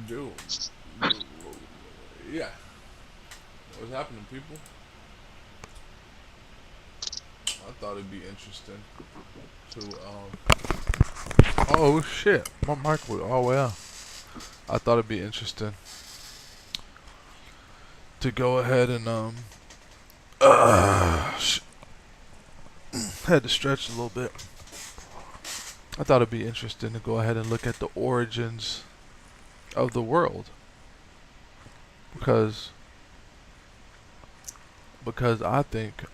Dude, dude, yeah. What's happening, people? I thought it'd be interesting to. Oh shit, my mic was all the way out. I thought it'd be interesting to go ahead and had to stretch a little bit. I thought it'd be interesting to go ahead and look at the origins of the world because I think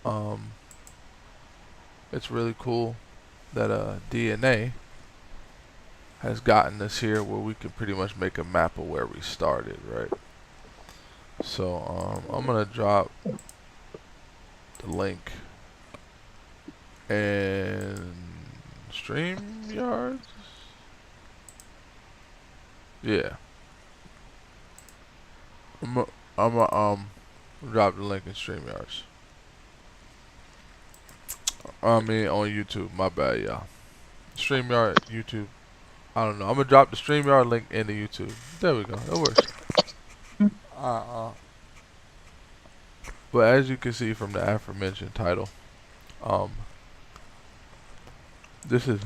it's really cool that DNA has gotten us here where we can pretty much make a map of where we started, right? So I'm gonna drop the link and StreamYards. Yeah, I'm drop the link in StreamYards. I mean on YouTube. My bad, y'all. StreamYard, YouTube. I don't know. I'm gonna drop the StreamYard link in the YouTube. There we go. That works. Uh, but as you can see from the aforementioned title, um, this is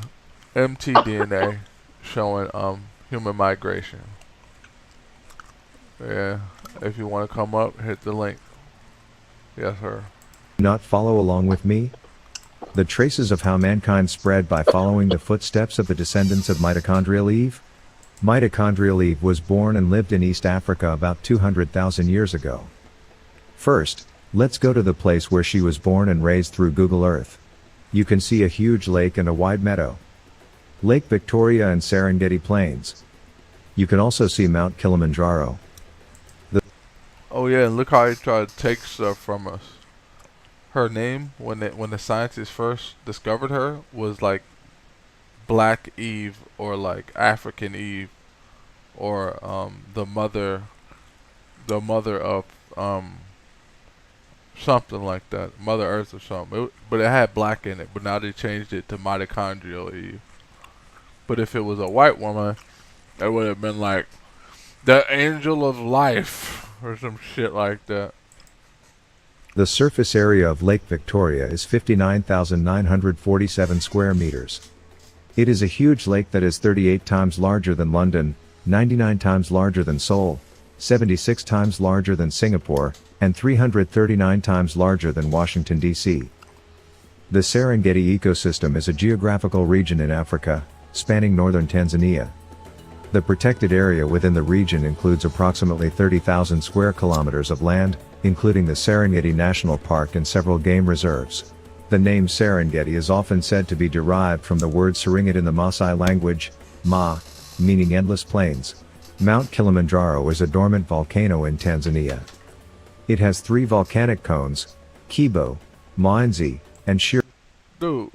mtDNA showing human migration. Yeah, if you want to come up, hit the link. Yes, sir. Not follow along with me? The traces of how mankind spread by following the footsteps of the descendants of mitochondrial Eve? Mitochondrial Eve was born and lived in East Africa about 200,000 years ago. First, let's go to the place where she was born and raised through Google Earth. You can see a huge lake and a wide meadow. Lake Victoria and Serengeti Plains. You can also see Mount Kilimanjaro. Oh yeah, and look how he tried to take stuff from us. Her name, when the scientists first discovered her, was like Black Eve or like African Eve, or the mother of something like that, Mother Earth or something. But it had black in it. But now they changed it to mitochondrial Eve. But if it was a white woman, it would have been like the angel of life or some shit like that. The surface area of Lake Victoria is 59,947 square meters. It is a huge lake that is 38 times larger than London, 99 times larger than Seoul, 76 times larger than Singapore, and 339 times larger than Washington, D.C. The Serengeti ecosystem is a geographical region in Africa, spanning northern Tanzania. The protected area within the region includes approximately 30,000 square kilometers of land, including the Serengeti National Park and several game reserves. The name Serengeti is often said to be derived from the word Serengeti in the Maasai language, Ma, meaning endless plains. Mount Kilimanjaro is a dormant volcano in Tanzania. It has 3 volcanic cones, Kibo, Mwanzi, and Shira. Dude,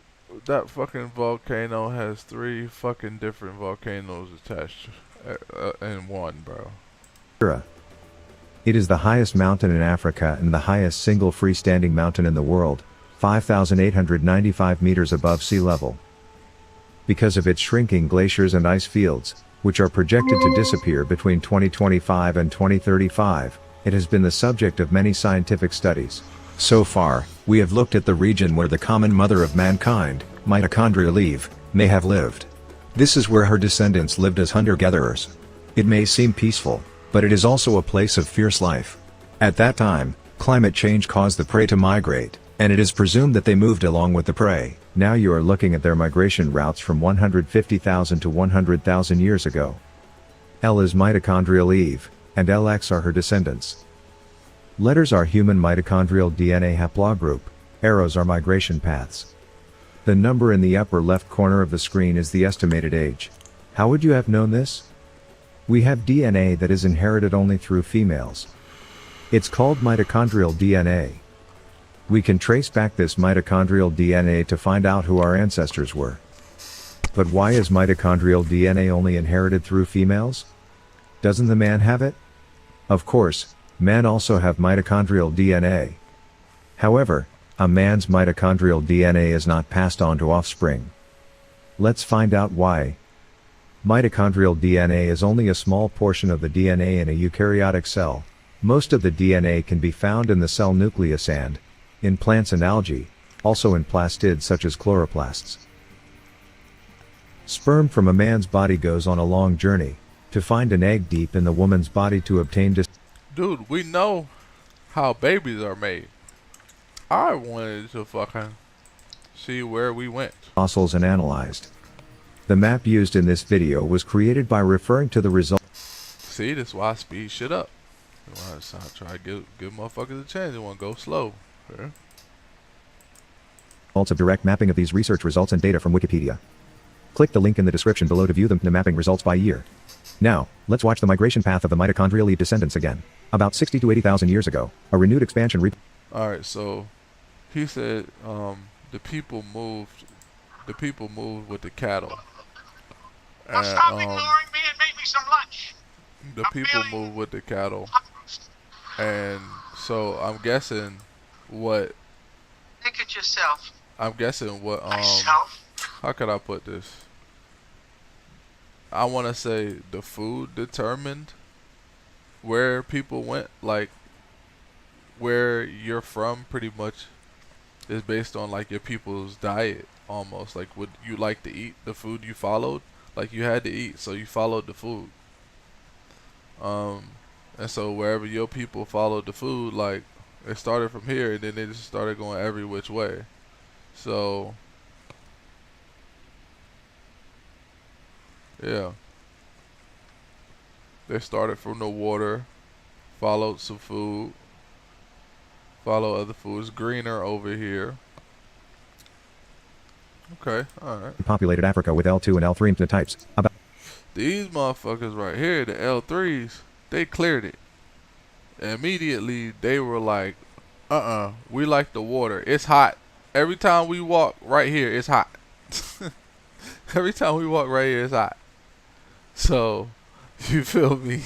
that fucking volcano has 3 fucking different volcanoes attached in one, bro. It is the highest mountain in Africa and the highest single freestanding mountain in the world, 5,895 meters above sea level. Because of its shrinking glaciers and ice fields, which are projected to disappear between 2025 and 2035, it has been the subject of many scientific studies. So far, we have looked at the region where the common mother of mankind, mitochondrial Eve, may have lived. This is where her descendants lived as hunter-gatherers. It may seem peaceful, but it is also a place of fierce life. At that time, climate change caused the prey to migrate, and it is presumed that they moved along with the prey. Now you are looking at their migration routes from 150,000 to 100,000 years ago. L is mitochondrial Eve, and LX are her descendants. Letters are human mitochondrial DNA haplogroup, arrows are migration paths. The number in the upper left corner of the screen is the estimated age. How would you have known this? We have DNA that is inherited only through females. It's called mitochondrial DNA. We can trace back this mitochondrial DNA to find out who our ancestors were. But why is mitochondrial DNA only inherited through females? Doesn't the man have it? Of course, men also have mitochondrial DNA. However, a man's mitochondrial DNA is not passed on to offspring. Let's find out why. Mitochondrial DNA is only a small portion of the DNA in a eukaryotic cell. Most of the DNA can be found in the cell nucleus and, in plants and algae, also in plastids such as chloroplasts. Sperm from a man's body goes on a long journey, to find an egg deep in the woman's body to obtain Dude, we know how babies are made. I wanted to fucking see where we went. fossils and analyzed. The map used in this video was created by referring to the results See, that's why I speed shit up. That's why I try to give motherfuckers a chance. They want to go slow. Yeah. of direct mapping of these research results and data from Wikipedia. Click the link in the description below to view the mapping results by year. Now, let's watch the migration path of the mitochondrial Eve descendants again. About 60 to 80,000 years ago, a renewed expansion Alright, so he said the people moved with the cattle. Now stop ignoring me and make me some lunch. The people moved with the cattle. And so I'm guessing what Look at yourself. Myself? How could I put this? I want to say the food determined where people went, like where you're from pretty much is based on like your people's diet almost, like what you like to eat, the food you followed, like you had to eat, so you followed the food. And so wherever your people followed the food, like it started from here and then they just started going every which way. So yeah, they started from the water, followed some food, follow other foods, greener over here. Okay, alright. populated Africa with L2 and L3 types. About These motherfuckers right here, the L3s, they cleared it. Immediately, they were like, we like the water. It's hot. Every time we walk right here, it's hot. Every time we walk right here, it's hot. So, you feel me?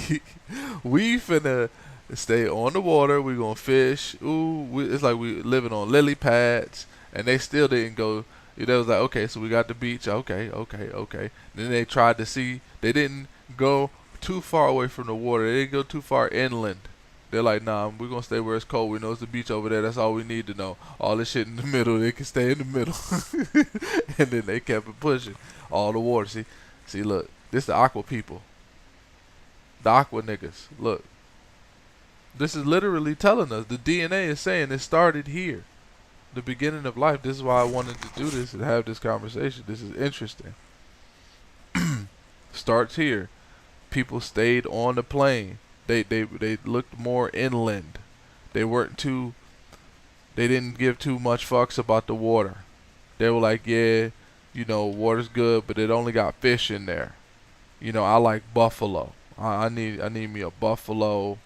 We finna stay on the water. We gonna fish. It's like we living on lily pads. And they still didn't go. They was like, okay, so we got the beach. Okay. Then they tried to see. They didn't go too far away from the water. They didn't go too far inland. They're like, nah, we're going to stay where it's cold. We know it's the beach over there. That's all we need to know. All this shit in the middle, they can stay in the middle. And then they kept it pushing. All the water. See, look. This the aqua people. The aqua niggas. Look. This is literally telling us. The DNA is saying it started here. The beginning of life. This is why I wanted to do this and have this conversation. This is interesting. Starts here. People stayed on the plain. They looked more inland. They didn't give too much fucks about the water. They were like, yeah, water's good, but it only got fish in there. I like buffalo. I need me a buffalo.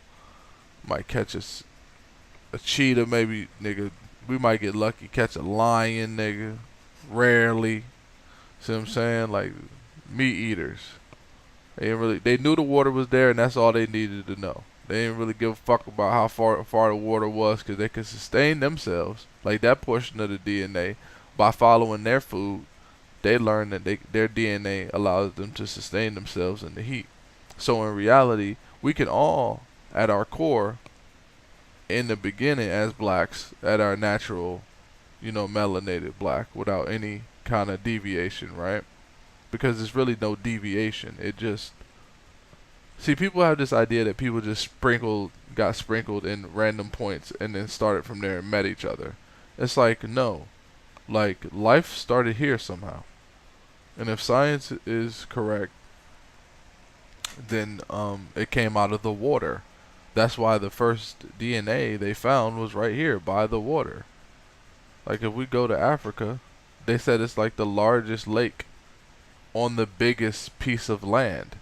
Might catch a cheetah, maybe, nigga. We might get lucky, catch a lion, nigga. Rarely. See what I'm saying? Like meat eaters. They knew the water was there, and that's all they needed to know. They didn't really give a fuck about how far the water was, because they could sustain themselves, like that portion of the DNA, by following their food. They learned that their DNA allows them to sustain themselves in the heat. So in reality, we can all, at our core, in the beginning as blacks, at our natural, melanated black, without any kind of deviation, right? Because there's really no deviation. It just, see, people have this idea that people just got sprinkled in random points and then started from there and met each other. It's like, no, like life started here somehow. And if science is correct, then it came out of the water. That's why the first DNA they found was right here by the water. Like if we go to Africa, they said it's like the largest lake on the biggest piece of land.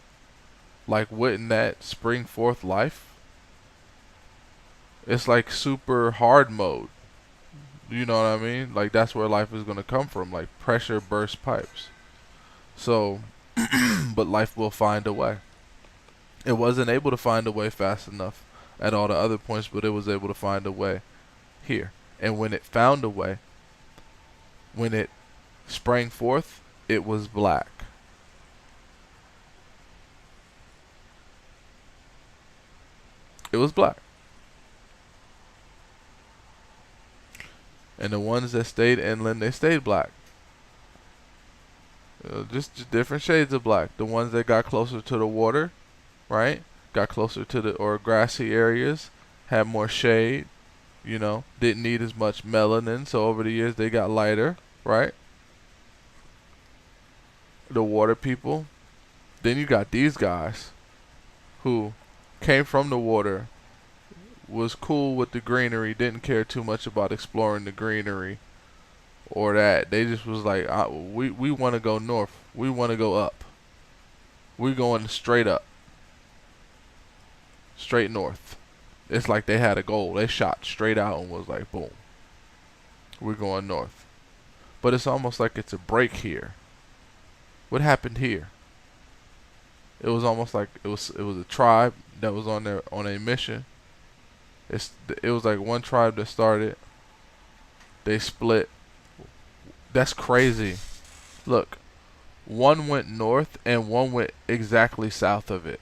Like, wouldn't that spring forth life? It's like super hard mode. You know what I mean? Like, that's where life is going to come from. Like, pressure burst pipes. So, but life will find a way. It wasn't able to find a way fast enough at all the other points, but it was able to find a way here. And when it found a way, when it sprang forth, it was black. it was black. And the ones that stayed inland, they stayed black. Just different shades of black. The ones that got closer to the water, right? Got closer to the or grassy areas, had more shade, you know, didn't need as much melanin, so over the years they got lighter, right? The water people. Then you got these guys who came from the water, was cool with the greenery, didn't care too much about exploring the greenery or that. They just was like, we want to go north. We want to go up. We going straight up. Straight north. It's like they had a goal. They shot straight out and was like, boom. We're going north. But it's almost like it's a break here. What happened here? It was almost like it was a tribe that was on a mission. It was like one tribe that started. They split. That's crazy. Look, one went north and one went exactly south of it.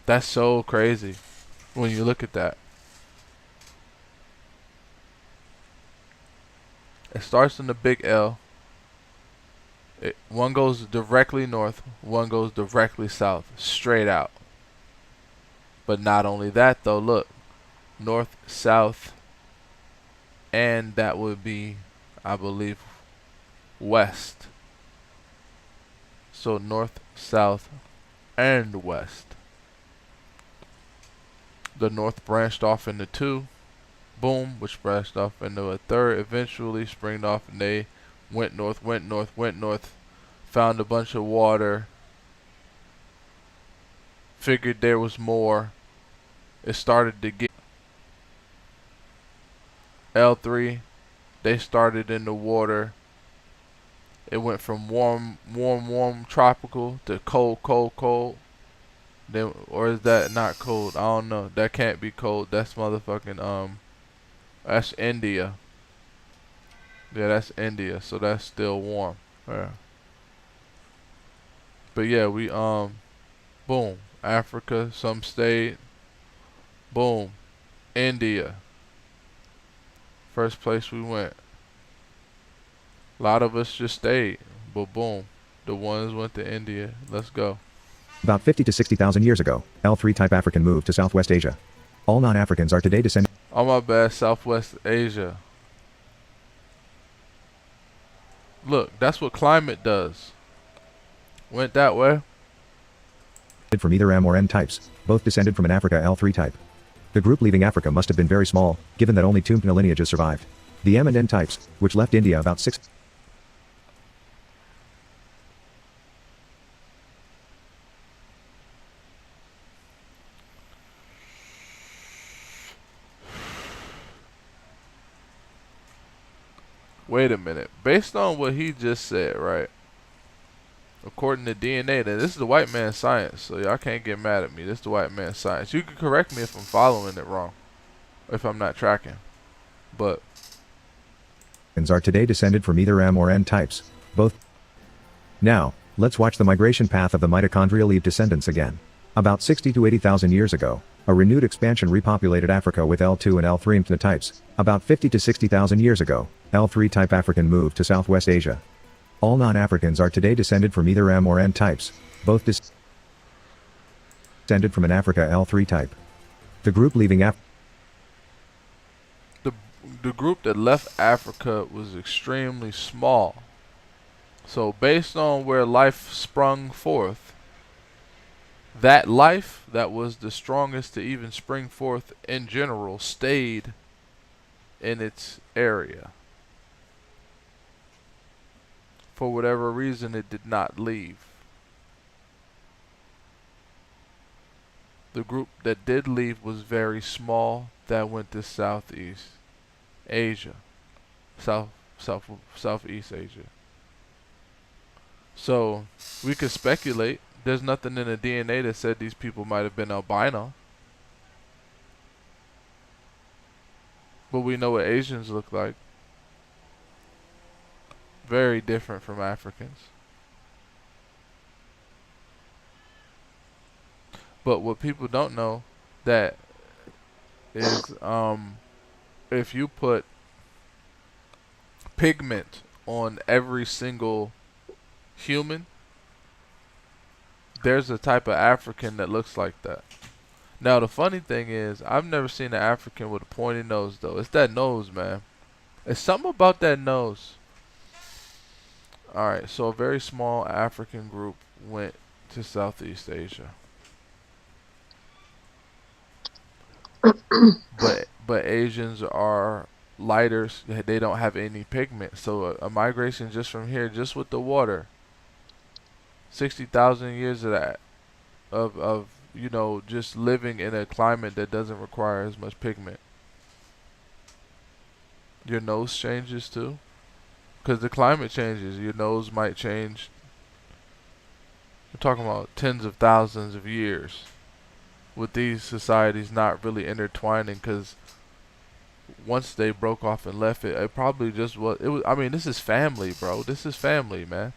That's so crazy when you look at that. It starts in the big L. One goes directly north, one goes directly south, straight out. But not only that though, look. North, south, and that would be, I believe, west. So north, south, and west. The north branched off into two. Boom, which branched off into a third. Eventually springed off and they went north, went north, went north. Found a bunch of water. Figured there was more. It started to get L3. They started in the water. It went from warm, tropical to cold. Then, or is that not cold? I don't know. That can't be cold. That's motherfucking that's India. Yeah, that's India. So that's still warm. Yeah. But yeah, we boom. Africa, some stayed. Boom. India. First place we went. A lot of us just stayed. But boom. The ones went to India. Let's go. About 50 to 60,000 years ago, L3 type African moved to Southwest Asia. All non-Africans are today descended. Oh my bad, Southwest Asia. Look, that's what climate does. Went that way. From either M or N types, both descended from an Africa L3 type. The group leaving Africa must have been very small, given that only two lineages survived. The M and N types, which left India about 6. Wait a minute. Based on what he just said, right? According to DNA, then this is the white man's science, so y'all can't get mad at me. This is the white man's science. You can correct me if I'm following it wrong, if I'm not tracking. But Are today descended from either M or N types, both. Now, let's watch the migration path of the mitochondrial Eve descendants again. About 60 to 80,000 years ago, a renewed expansion repopulated Africa with L2 and L3 types. About 50 to 60,000 years ago, L3 type African moved to Southwest Asia. All non-Africans are today descended from either M or N types, both descended from an Africa L3 type. The group leaving the group that left Africa was extremely small. So based on where life sprung forth, that life that was the strongest to even spring forth in general stayed in its area. For whatever reason, it did not leave. The group that did leave was very small. That went to Southeast Asia, Southeast Asia. So we could speculate. There's nothing in the DNA that said these people might have been albino. But we know what Asians look like. Very different from Africans. But what people don't know that is if you put pigment on every single human, there's a type of African that looks like that. Now the funny thing is, I've never seen an African with a pointy nose though. It's that nose, man. It's something about that nose. Alright, so a very small African group went to Southeast Asia. But Asians are lighter. They don't have any pigment. So a migration just from here, just with the water, 60,000 years of that, of you know, just living in a climate that doesn't require as much pigment. Your nose changes too, because the climate changes. Your nose might change. We're talking about tens of thousands of years with these societies not really intertwining, because once they broke off and left it probably just was. It was. I mean, this is family, bro. This is family, man.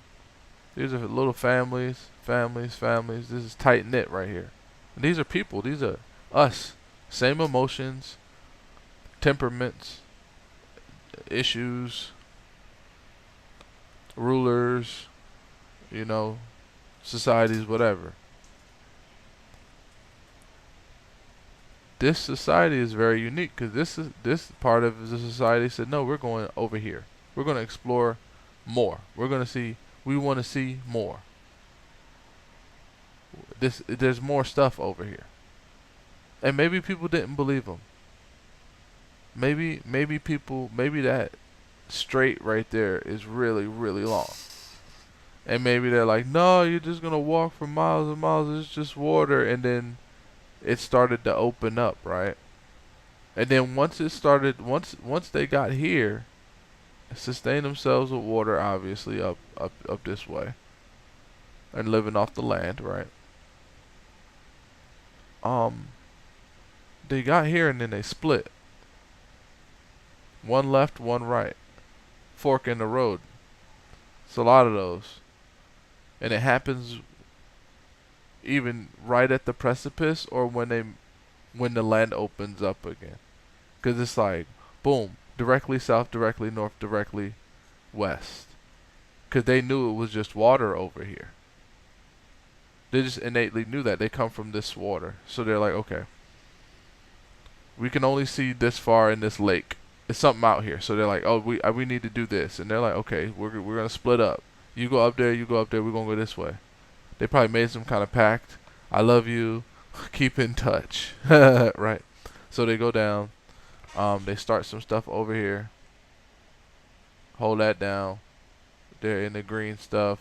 These are little families, families. This is tight knit right here. And these are people. These are us. Same emotions, temperaments, issues, rulers, you know, societies, whatever. This society is very unique because this part of the society said, no, we're going over here. We're going to explore more. We're going to see. We want to see more. There's more stuff over here, and maybe people didn't believe them. Maybe that straight right there is really long, and maybe they're like, no, you're just gonna walk for miles and miles. It's just water, and then it started to open up, right? And then once they got here, sustain themselves with water, obviously up this way, and living off the land, right? They got here and then they split. One left, one right, fork in the road. It's a lot of those, and it happens even right at the precipice or when the land opens up again, because it's like boom, directly south, directly north, directly west, because they knew it was just water over here. They just innately knew that. They come from this water, so they're like, okay, we can only see this far in this lake. It's something out here, so they're like, oh, we need to do this, and they're like, okay, we're gonna split up. You go up there, you go up there. We're gonna go this way. They probably made some kind of pact. I love you. Keep in touch, right? So they go down. They start some stuff over here. Hold that down. They're in the green stuff,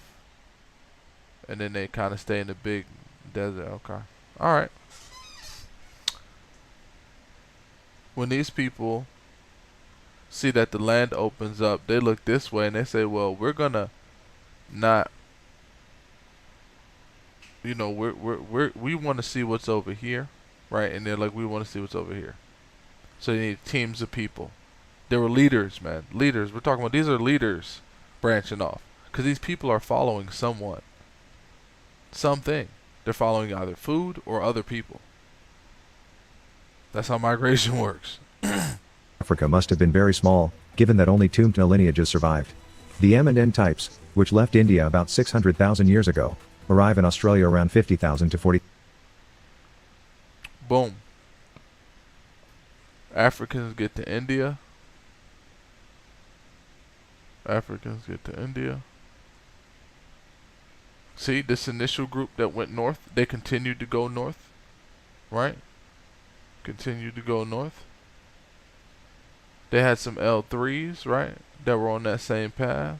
and then they kind of stay in the big desert. Okay, all right. When these people see that the land opens up, they look this way and they say, well, we're gonna not, you know, we want to see what's over here, right? And they're like, we want to see what's over here. So they need teams of people. They were leaders, man. Leaders. We're talking about, these are leaders branching off, because these people are following someone, something. They're following either food or other people. That's how migration works. Africa must have been very small, given that only two mtDNA lineages survived. The M and N types, which left India about 600,000 years ago, arrive in Australia around 50,000 to 40. Boom. Africans get to India. Africans get to India. See, this initial group that went north, they continued to go north, right? Continued to go north. They had some L3s, right, that were on that same path,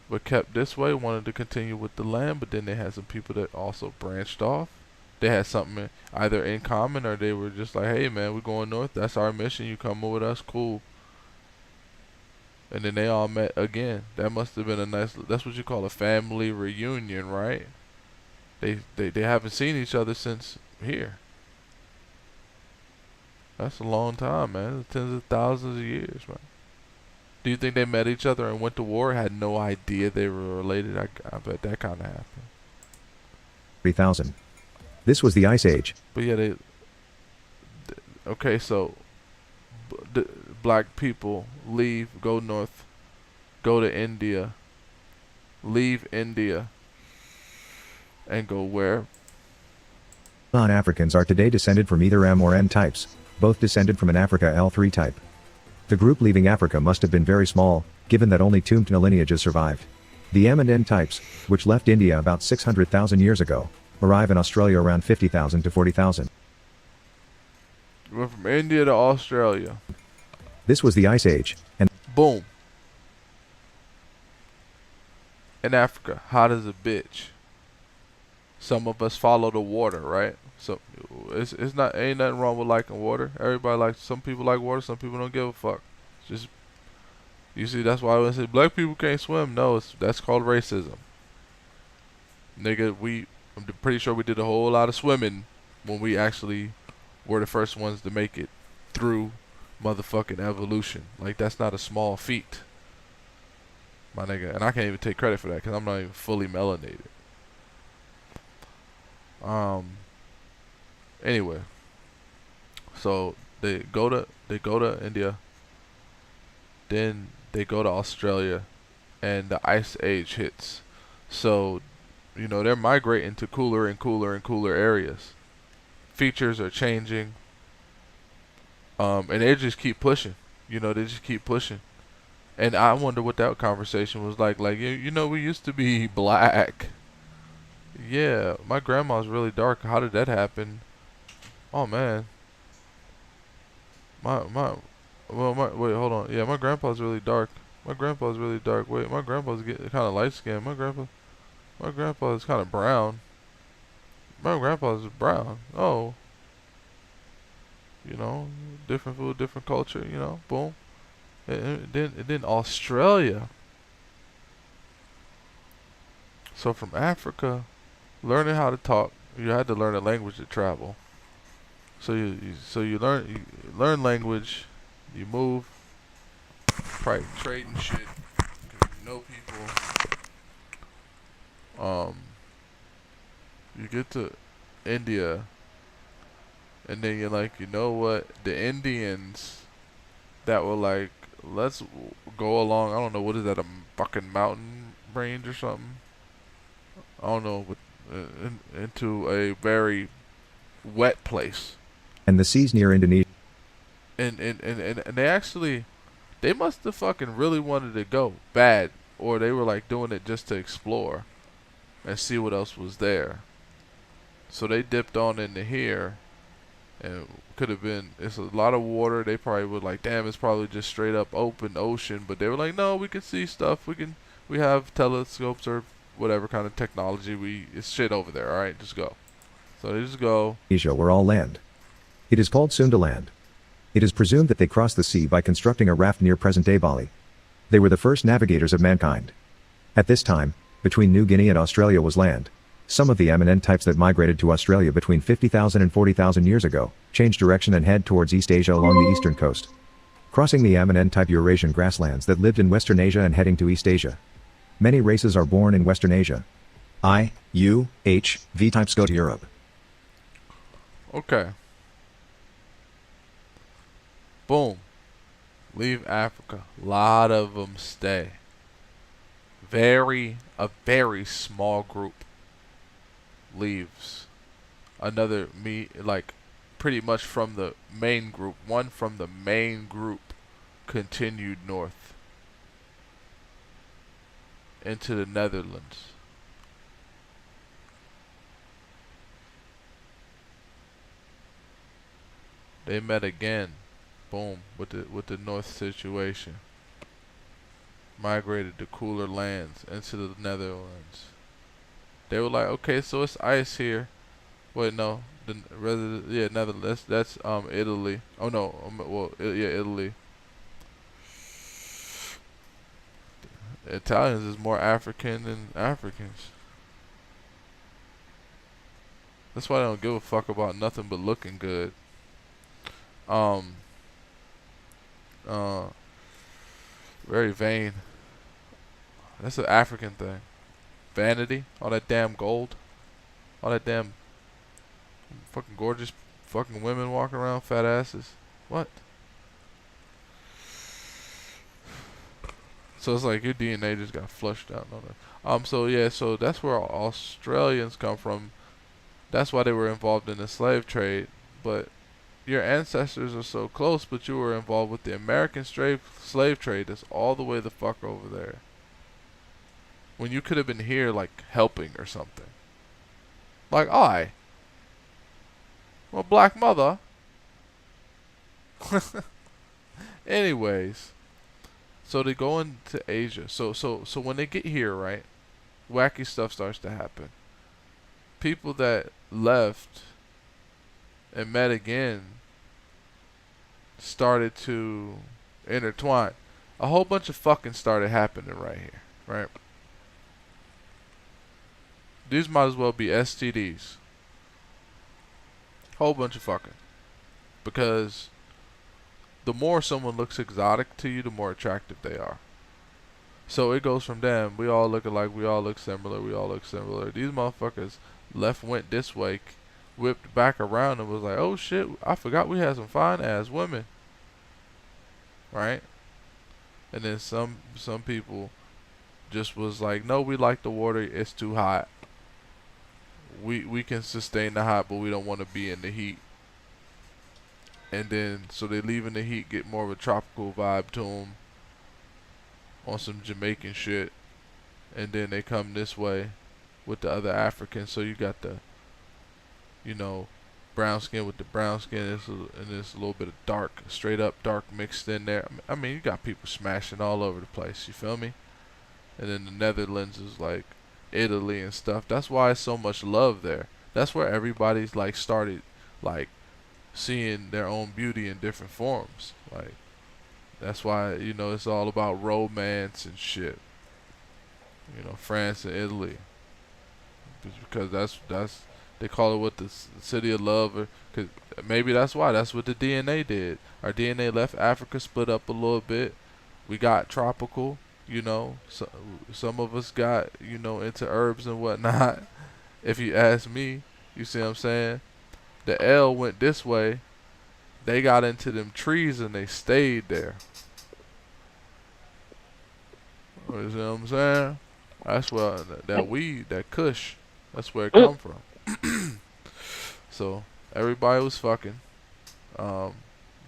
but kept this way, wanted to continue with the land, but then they had some people that also branched off. They had something either in common, or they were just like, hey man, we're going north, that's our mission, you come with us, cool. And then they all met again. That must have been a nice, that's what you call a family reunion, right? They haven't seen each other since here. That's a long time, man. Tens of thousands of years, man. Do you think they met each other and went to war, had no idea they were related? I bet that kind of happened. 3,000. This was the Ice Age. But yeah, okay, so the black people leave, go north, go to India, leave India, and go where? Non-Africans are today descended from either M or N types, both descended from an Africa L3 type. The group leaving Africa must have been very small, given that only two lineages survived. The M and N types, which left India about 600,000 years ago, arrive in Australia around 50,000 to 40,000. Went from India to Australia. This was the Ice Age, and boom. In Africa, hot as a bitch. Some of us follow the water, right? So it's not ain't nothing wrong with liking water. Everybody likes. Some people like water. Some people don't give a fuck. Just you see, that's why I say black people can't swim. No, that's called racism. Nigga, I'm pretty sure we did a whole lot of swimming when we actually were the first ones to make it through motherfucking evolution. Like, that's not a small feat, my nigga. And I can't even take credit for that because I'm not even fully melanated. Anyway, so they go to India, then they go to Australia, and the Ice Age hits. So, you know, they're migrating to cooler and cooler and cooler areas. Features are changing, and they just keep pushing. You know, they just keep pushing. And I wonder what that conversation was like. Like, you know, we used to be black. Yeah, my grandma's really dark. How did that happen? Oh man. Wait, hold on. Yeah, my grandpa's really dark. My grandpa's really dark. Wait, my grandpa's getting kind of light skinned. My grandpa's kind of brown. My grandpa's brown. Oh. You know, different food, different culture, you know, boom. And then Australia. So from Africa, learning how to talk, you had to learn a language to travel. So you learn language, you move, probably trade and shit, 'cause you know people. You get to India, and then you're like, you know what? The Indians that were like, let's go along. I don't know, what is that? A fucking mountain range or something? I don't know, but into a very wet place. And the seas near Indonesia. And they must have fucking really wanted to go bad, or they were like doing it just to explore and see what else was there. So they dipped on into here, and could have been, it's a lot of water. They probably were like, damn, it's probably just straight up open ocean. But they were like, no, we can see stuff. We have telescopes or whatever kind of technology. It's shit over there. All right, just go. So they just go. Asia were all land. It is called Sundaland. It is presumed that they crossed the sea by constructing a raft near present-day Bali. They were the first navigators of mankind. At this time, between New Guinea and Australia was land. Some of the M and N types that migrated to Australia between 50,000 and 40,000 years ago, changed direction and head towards East Asia along the eastern coast. Crossing the M and N type Eurasian grasslands that lived in Western Asia and heading to East Asia. Many races are born in Western Asia. I, U, H, V types go to Europe. Okay. Boom. Leave Africa. A lot of them stay. A very small group leaves. Another pretty much from the main group. One from the main group continued north into the Netherlands. They met again. Boom, with the north situation. Migrated to cooler lands into the Netherlands. They were like, okay, so it's ice here. Wait, no, Netherlands. That's Italy. Oh no, Italy. Italians is more African than Africans. That's why they don't give a fuck about nothing but looking good. Very vain. That's an African thing. Vanity, all that damn gold, all that damn Fucking gorgeous fucking women walking around, fat asses. What? So it's like your DNA just got flushed out. No, no. So yeah, so that's where Australians come from. That's why they were involved in the slave trade. But your ancestors are so close, but you were involved with the American slave trade that's all the way the fuck over there. When you could have been here, like, helping or something. Like, well, black mother. Anyways, so they go into Asia. So when they get here, right, wacky stuff starts to happen. People that left and met again started to intertwine. A whole bunch of fucking started happening right here, right? These might as well be STDs. Whole bunch of fucking. Because the more someone looks exotic to you, the more attractive they are. So it goes from them. We all look alike. We all look similar. We all look similar. These motherfuckers went this way, whipped back around and was like, oh shit, I forgot we had some fine ass women. Right? And then some people just was like, no, we like the water. It's too hot. We can sustain the hot, but we don't want to be in the heat. And then, so they leave in the heat, get more of a tropical vibe to them on some Jamaican shit. And then they come this way with the other Africans. So you got the, brown skin with the brown skin. And there's a little bit of dark, straight up dark mixed in there. I mean, you got people smashing all over the place. You feel me? And then the Netherlands is like Italy and stuff. That's why it's so much love there. That's where everybody's like started like seeing their own beauty in different forms. Like that's why it's all about romance and shit. France and Italy, because that's they call it what the city of love, or cause maybe that's why that's what the DNA did. Our DNA left Africa, split up a little bit. We got tropical. So, some of us got, into herbs and whatnot. If you ask me, you see what I'm saying? The L went this way. They got into them trees and they stayed there. You see what I'm saying? That's where that weed, that kush, that's where it come from. So, everybody was fucking.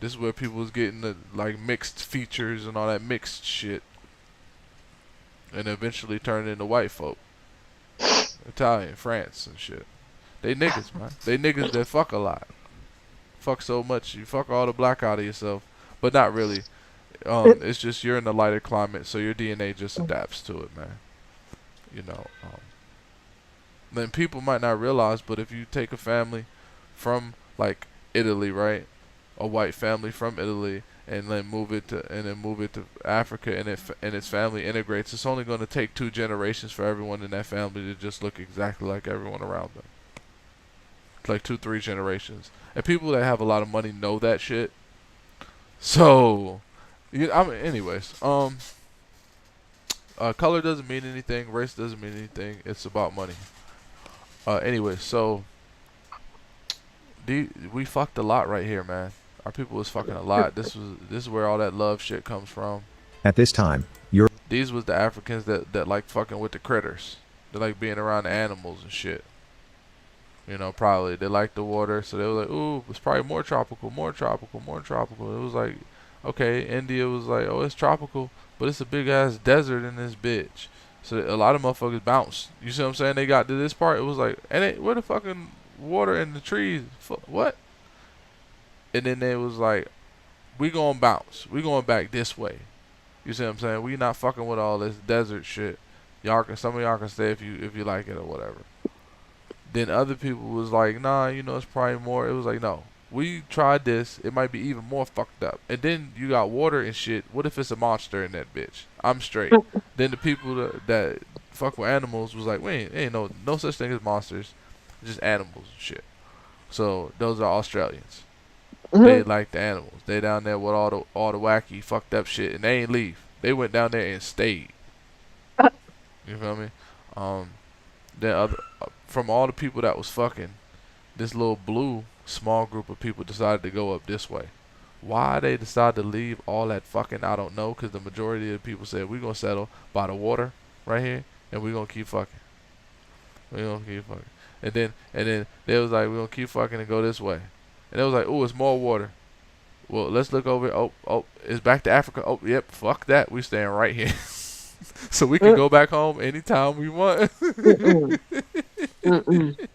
This is where people was getting the, like, mixed features and all that mixed shit. And eventually turned into white folk. Italian, France and shit. They niggas, man. They niggas that fuck a lot. Fuck so much. You fuck all the black out of yourself. But not really. It's just you're in a lighter climate, so your DNA just adapts to it, man. Then people might not realize, but if you take a family from, like, Italy, right? A white family from Italy, and then move it to Africa, and its family integrates. It's only going to take 2 generations for everyone in that family to just look exactly like everyone around them. It's like 2-3 generations, and people that have a lot of money know that shit. So, anyways, color doesn't mean anything, race doesn't mean anything. It's about money. Anyways, so we fucked a lot right here, man. Our people was fucking a lot. This is where all that love shit comes from. At this time, These was the Africans that like fucking with the critters. They like being around the animals and shit. Probably they like the water, so they were like, ooh, it's probably more tropical, more tropical, more tropical. It was like, okay, India was like, oh, it's tropical, but it's a big ass desert in this bitch. So a lot of motherfuckers bounced. You see what I'm saying? They got to this part, it was like, where the fucking water and the trees? What? And then they was like, we gonna bounce. We going back this way. You see what I'm saying? We not fucking with all this desert shit. Some of y'all can stay if you like it or whatever. Then other people was like, nah, it's probably more. It was like, no, we tried this. It might be even more fucked up. And then you got water and shit. What if it's a monster in that bitch? I'm straight. Then the people that fuck with animals was like, wait, ain't no such thing as monsters. Just animals and shit. So those are Australians. They like the animals. They down there with all the wacky fucked up shit, and they ain't leave. They went down there and stayed. You feel me? Then from all the people that was fucking, this little blue small group of people decided to go up this way. Why they decided to leave all that fucking, I don't know, because the majority of the people said we're gonna settle by the water right here and we're gonna keep fucking. We're gonna keep fucking. And then they was like, we're gonna keep fucking and go this way. And they was like, oh, it's more water. Well, let's look over. Oh, it's back to Africa. Oh, yep, fuck that. We staying right here. So we can go back home anytime we want. Mm-mm. Mm-mm.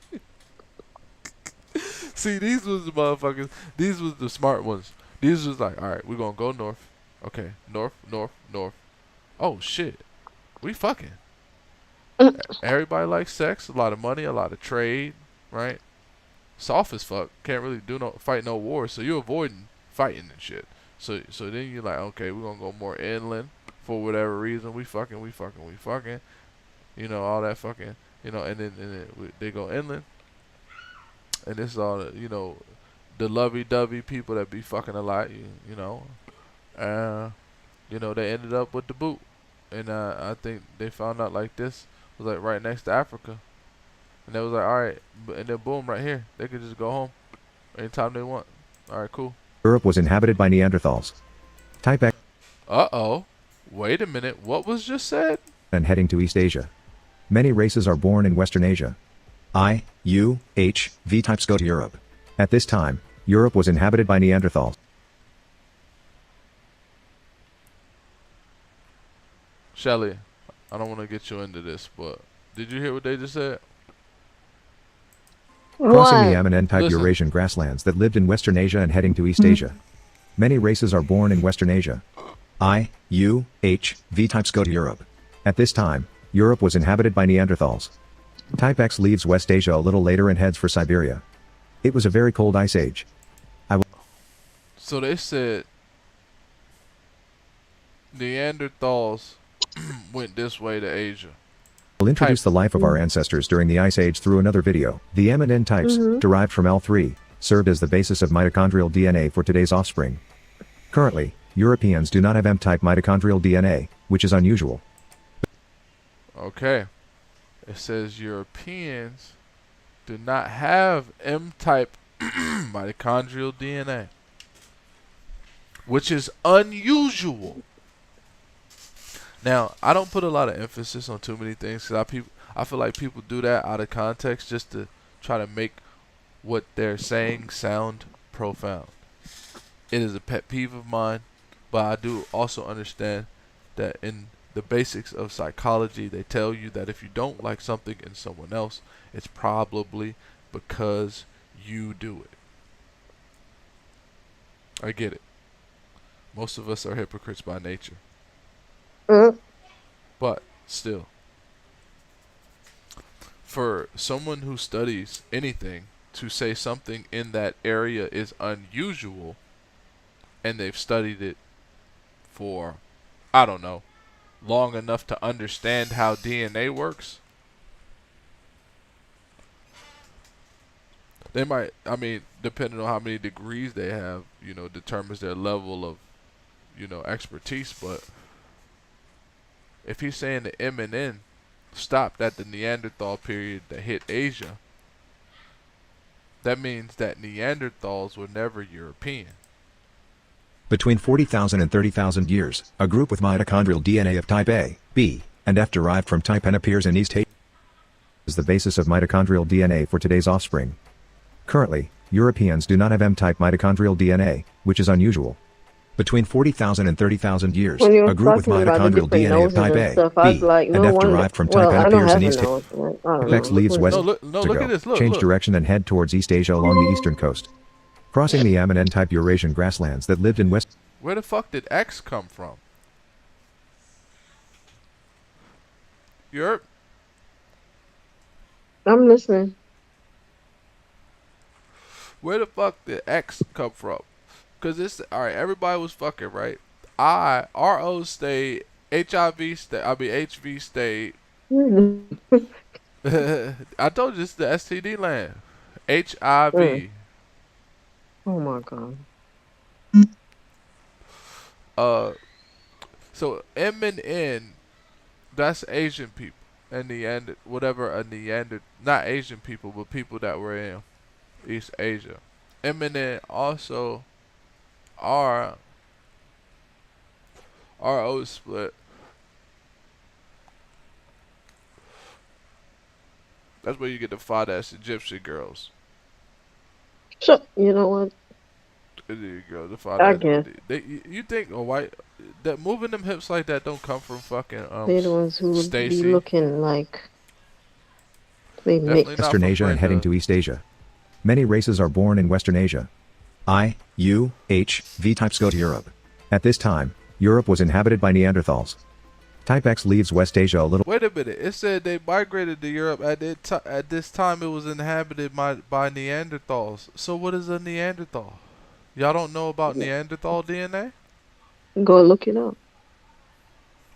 See, these was the motherfuckers. These was the smart ones. These was like, all right, we're gonna go north. Okay, north, north, north. Oh shit, we fucking. Everybody likes sex, a lot of money, a lot of trade, right? Soft as fuck. Can't really fight no wars, so you're avoiding fighting and shit. So then you're like, okay, we're gonna go more inland for whatever reason. We fucking. You know, all that fucking. You know, and then they go inland. And this is all the lovey-dovey people that be fucking a lot, you know. You know, they ended up with the boot. And I think they found out like this was like right next to Africa. And they was like, alright, and then boom, right here. They could just go home anytime they want. Alright, cool. Europe was inhabited by Neanderthals. Type X Uh-oh. Wait a minute, what was just said? and heading to East Asia. Many races are born in Western Asia. I, U, H, V types go to Europe. At this time, Europe was inhabited by Neanderthals. Shelly, I don't want to get you into this, but did you hear what they just said? Crossing the What? Yamenen-type Listen. Eurasian grasslands that lived in Western Asia and heading to East Asia. Many races are born in Western Asia. I, U, H, V types go to Europe. At this time, Europe was inhabited by Neanderthals. Type X leaves West Asia a little later and heads for Siberia. It was a very cold ice age. So they said Neanderthals went this way to Asia. We'll introduce the life of our ancestors during the Ice Age through another video. The MN types, derived from L3, served as the basis of mitochondrial DNA for today's offspring. Currently, Europeans do not have M-type mitochondrial DNA, which is unusual. Okay. It says Europeans do not have M-type mitochondrial DNA, which is unusual. Now, I don't put a lot of emphasis on too many things because I feel like people do that out of context just to try to make what they're saying sound profound. It is a pet peeve of mine, but I do also understand that in the basics of psychology, they tell you that if you don't like something in someone else, it's probably because you do it. I get it. Most of us are hypocrites by nature. But still, for someone who studies anything to say something in that area is unusual, and they've studied it for, I don't know, long enough to understand how DNA works, they might, I mean, depending on how many degrees they have, determines their level of, expertise. But if he's saying the MNN stopped at the Neanderthal period that hit Asia, that means that Neanderthals were never European. Between 40,000 and 30,000 years, a group with mitochondrial DNA of type A, B, and F derived from type N appears in East Asia as the basis of mitochondrial DNA for today's offspring. Currently, Europeans do not have M-type mitochondrial DNA, which is unusual. Between 40,000 and 30,000 years, When you a were group with talking about the mitochondrial different DNA of noses type and A, stuff, I was B, like, and no F wonder. derived from type Well, N I don't appears have in a East Asia. nose. I don't X know. leaves West No, look Ago, at this. Look, change look. direction and head towards East Asia along the eastern coast. Crossing the Yamenen-type Eurasian grasslands that lived in West Where the fuck did X come from? Europe? I'm listening. Where the fuck did X come from? Cause it's alright. Everybody was fucking right. RO stayed. HIV stayed. HV stayed. I told you it's the STD land. HIV. Oh my god. So M and N, that's Asian people, and Neander, whatever a Neander, not Asian people, but people that were East Asia. And then also our O split. That's where you get the fat ass Egyptian girls. So, you know what? There you go, the fat I ass. guess You think a white that moving them hips like that don't come from fucking they're the ones who would be Stacy? looking like they Definitely mix. not Western from Asia and heading Brenda. to East Asia. Many races are born in Western Asia. I, U, H, V types go to Europe. At this time, Europe was inhabited by Neanderthals. Type X leaves West Asia a little. Wait a minute. It said they migrated to Europe at this time. It was inhabited by Neanderthals. So what is a Neanderthal? Y'all don't know about Neanderthal DNA? Go look it up.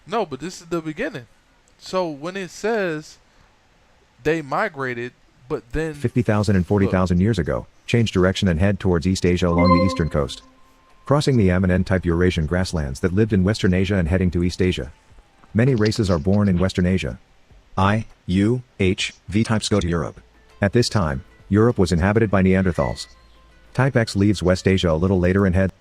No, but this is the beginning. So when it says they migrated, but then 50,000 and 40,000 years ago, change direction and head towards East Asia along the eastern coast. Crossing the MNN-type Eurasian grasslands that lived in Western Asia and heading to East Asia. Many races are born in Western Asia. I, U, H, V types go to Europe. At this time, Europe was inhabited by Neanderthals. Type X leaves West Asia a little later and head.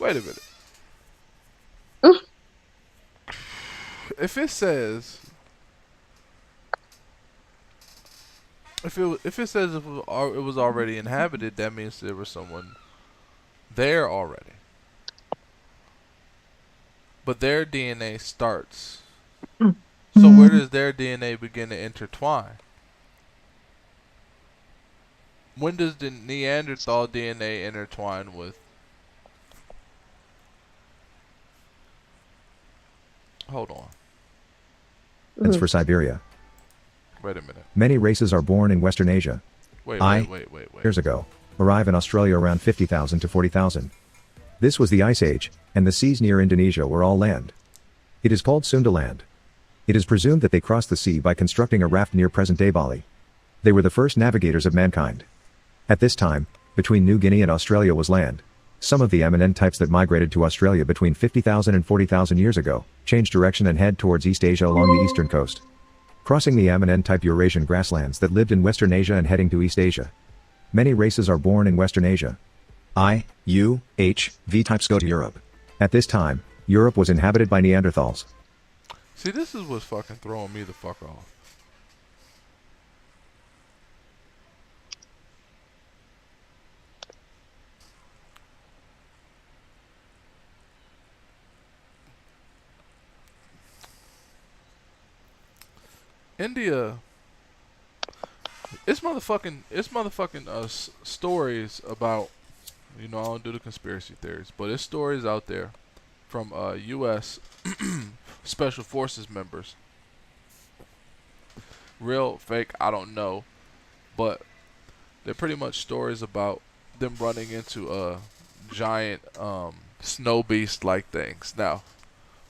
wait a minute. Mm. If it says if it says it was already inhabited, that means there was someone there already. But their DNA starts. So where does their DNA begin to intertwine? When does the Neanderthal DNA intertwine with? Hold on. It's for Siberia. Wait a minute. Many races are born in Western Asia. Wait. Years ago, arrive in Australia around 50,000 to 40,000. This was the Ice Age, and the seas near Indonesia were all land. It is called Sundaland. It is presumed that they crossed the sea by constructing a raft near present-day Bali. They were the first navigators of mankind. At this time, between New Guinea and Australia was land. Some of the MNN types that migrated to Australia between 50,000 and 40,000 years ago, changed direction and head towards East Asia along the eastern coast. Crossing the MNN-type Eurasian grasslands that lived in Western Asia and heading to East Asia. Many races are born in Western Asia. I, U, H, V types go to Europe. At this time, Europe was inhabited by Neanderthals. See, this is what's fucking throwing me the fuck off. India, it's motherfucking stories about, I don't do the conspiracy theories, but it's stories out there from U.S. Special Forces members. Real, fake, I don't know, but they're pretty much stories about them running into giant snow beast like things. Now,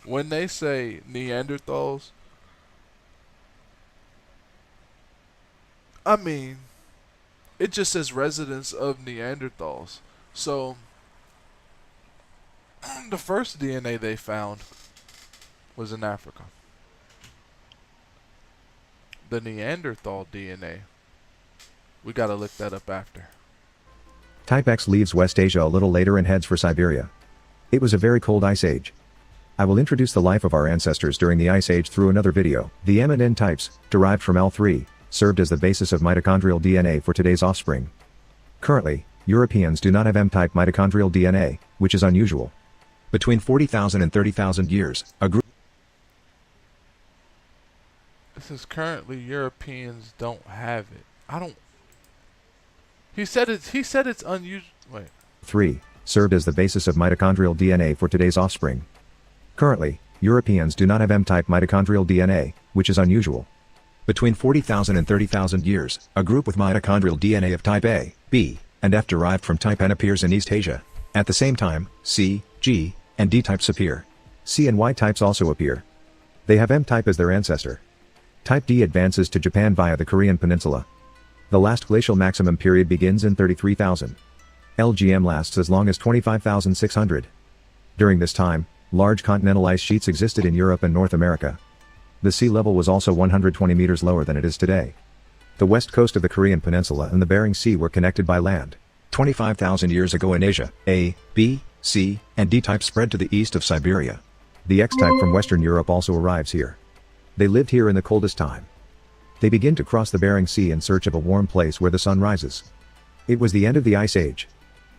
when they say Neanderthals, I mean, it just says residents of Neanderthals. So, the first DNA they found was in Africa. The Neanderthal DNA, we gotta look that up after. Type X leaves West Asia a little later and heads for Siberia. It was a very cold ice age. I will introduce the life of our ancestors during the ice age through another video. The MNN types, derived from L3, served as the basis of mitochondrial DNA for today's offspring. Currently, Europeans do not have M-type mitochondrial DNA, which is unusual. Between 40,000 and 30,000 years, a group. This is currently Europeans don't have it. I don't. He said it's unusual. Wait. 3, served as the basis of mitochondrial DNA for today's offspring. Currently, Europeans do not have M-type mitochondrial DNA, which is unusual. Between 40,000 and 30,000 years, a group with mitochondrial DNA of type A, B, and F derived from type N appears in East Asia. At the same time, C, G, and D types appear. C and Y types also appear. They have M type as their ancestor. Type D advances to Japan via the Korean peninsula. The last glacial maximum period begins in 33,000. LGM lasts as long as 25,600. During this time, Large continental ice sheets existed in Europe and North America. The sea level was also 120 meters lower than it is today. The west coast of the Korean Peninsula and the Bering Sea were connected by land. 25,000 years ago in Asia, A, B, C, and D types spread to the east of Siberia. The X type from Western Europe also arrives here. They lived here in the coldest time. They begin to cross the Bering Sea in search of a warm place where the sun rises. It was the end of the Ice Age.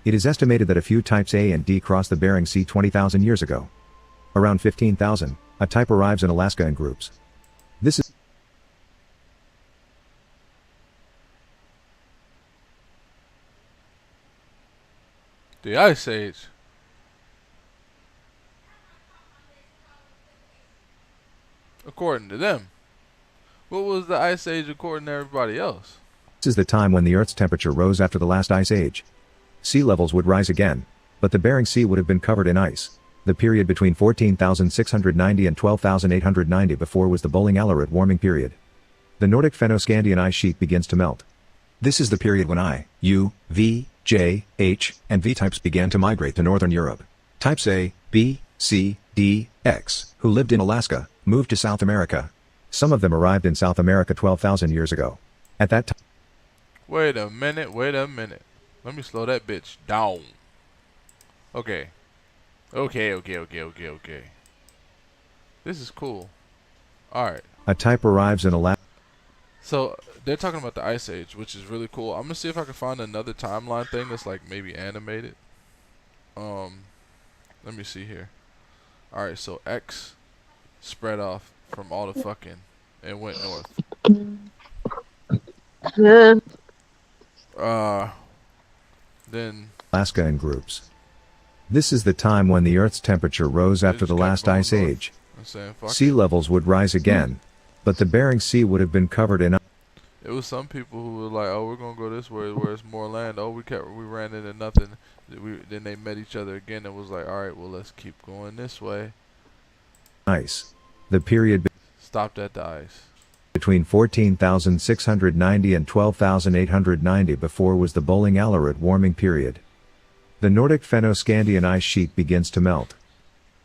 It is estimated that a few types A and D crossed the Bering Sea 20,000 years ago. Around 15,000, a type arrives in Alaska in groups. This is The Ice Age. According to them. What was the Ice Age according to everybody else? This is the time when the Earth's temperature rose after the last ice age. Sea levels would rise again, but the Bering Sea would have been covered in ice. The period between 14,690 and 12,890 before was the Bowling-Allerud warming period. The Nordic Fennoscandian ice sheet begins to melt. This is the period when I, U, V, J, H, and V types began to migrate to northern Europe. Types A, B, C, D, X, who lived in Alaska, moved to South America. Some of them arrived in South America 12,000 years ago. At that time, Wait a minute. Let me slow that bitch down. Okay. Okay. This is cool. Alright. a type arrives in Alaska. So, they're talking about the Ice Age, which is really cool. I'm gonna see if I can find another timeline thing that's like maybe animated. Let me see here. Alright, so X spread off from all the fucking and went north. Then Alaska in groups. This is the time when the Earth's temperature rose they after just the kept last going ice north. age. I'm saying, fuck Sea it. levels would rise again, but the Bering Sea would have been covered in ice. It was some people who were like, "Oh, we're gonna go this way where it's more land." Oh, we ran into nothing. Then they met each other again and was like, "All right, well, let's keep going this way." The period Stopped at the ice. between 14,690 and 12,890 before was the Bowling-Allerud warming period. The Nordic Fennoscandian ice sheet begins to melt.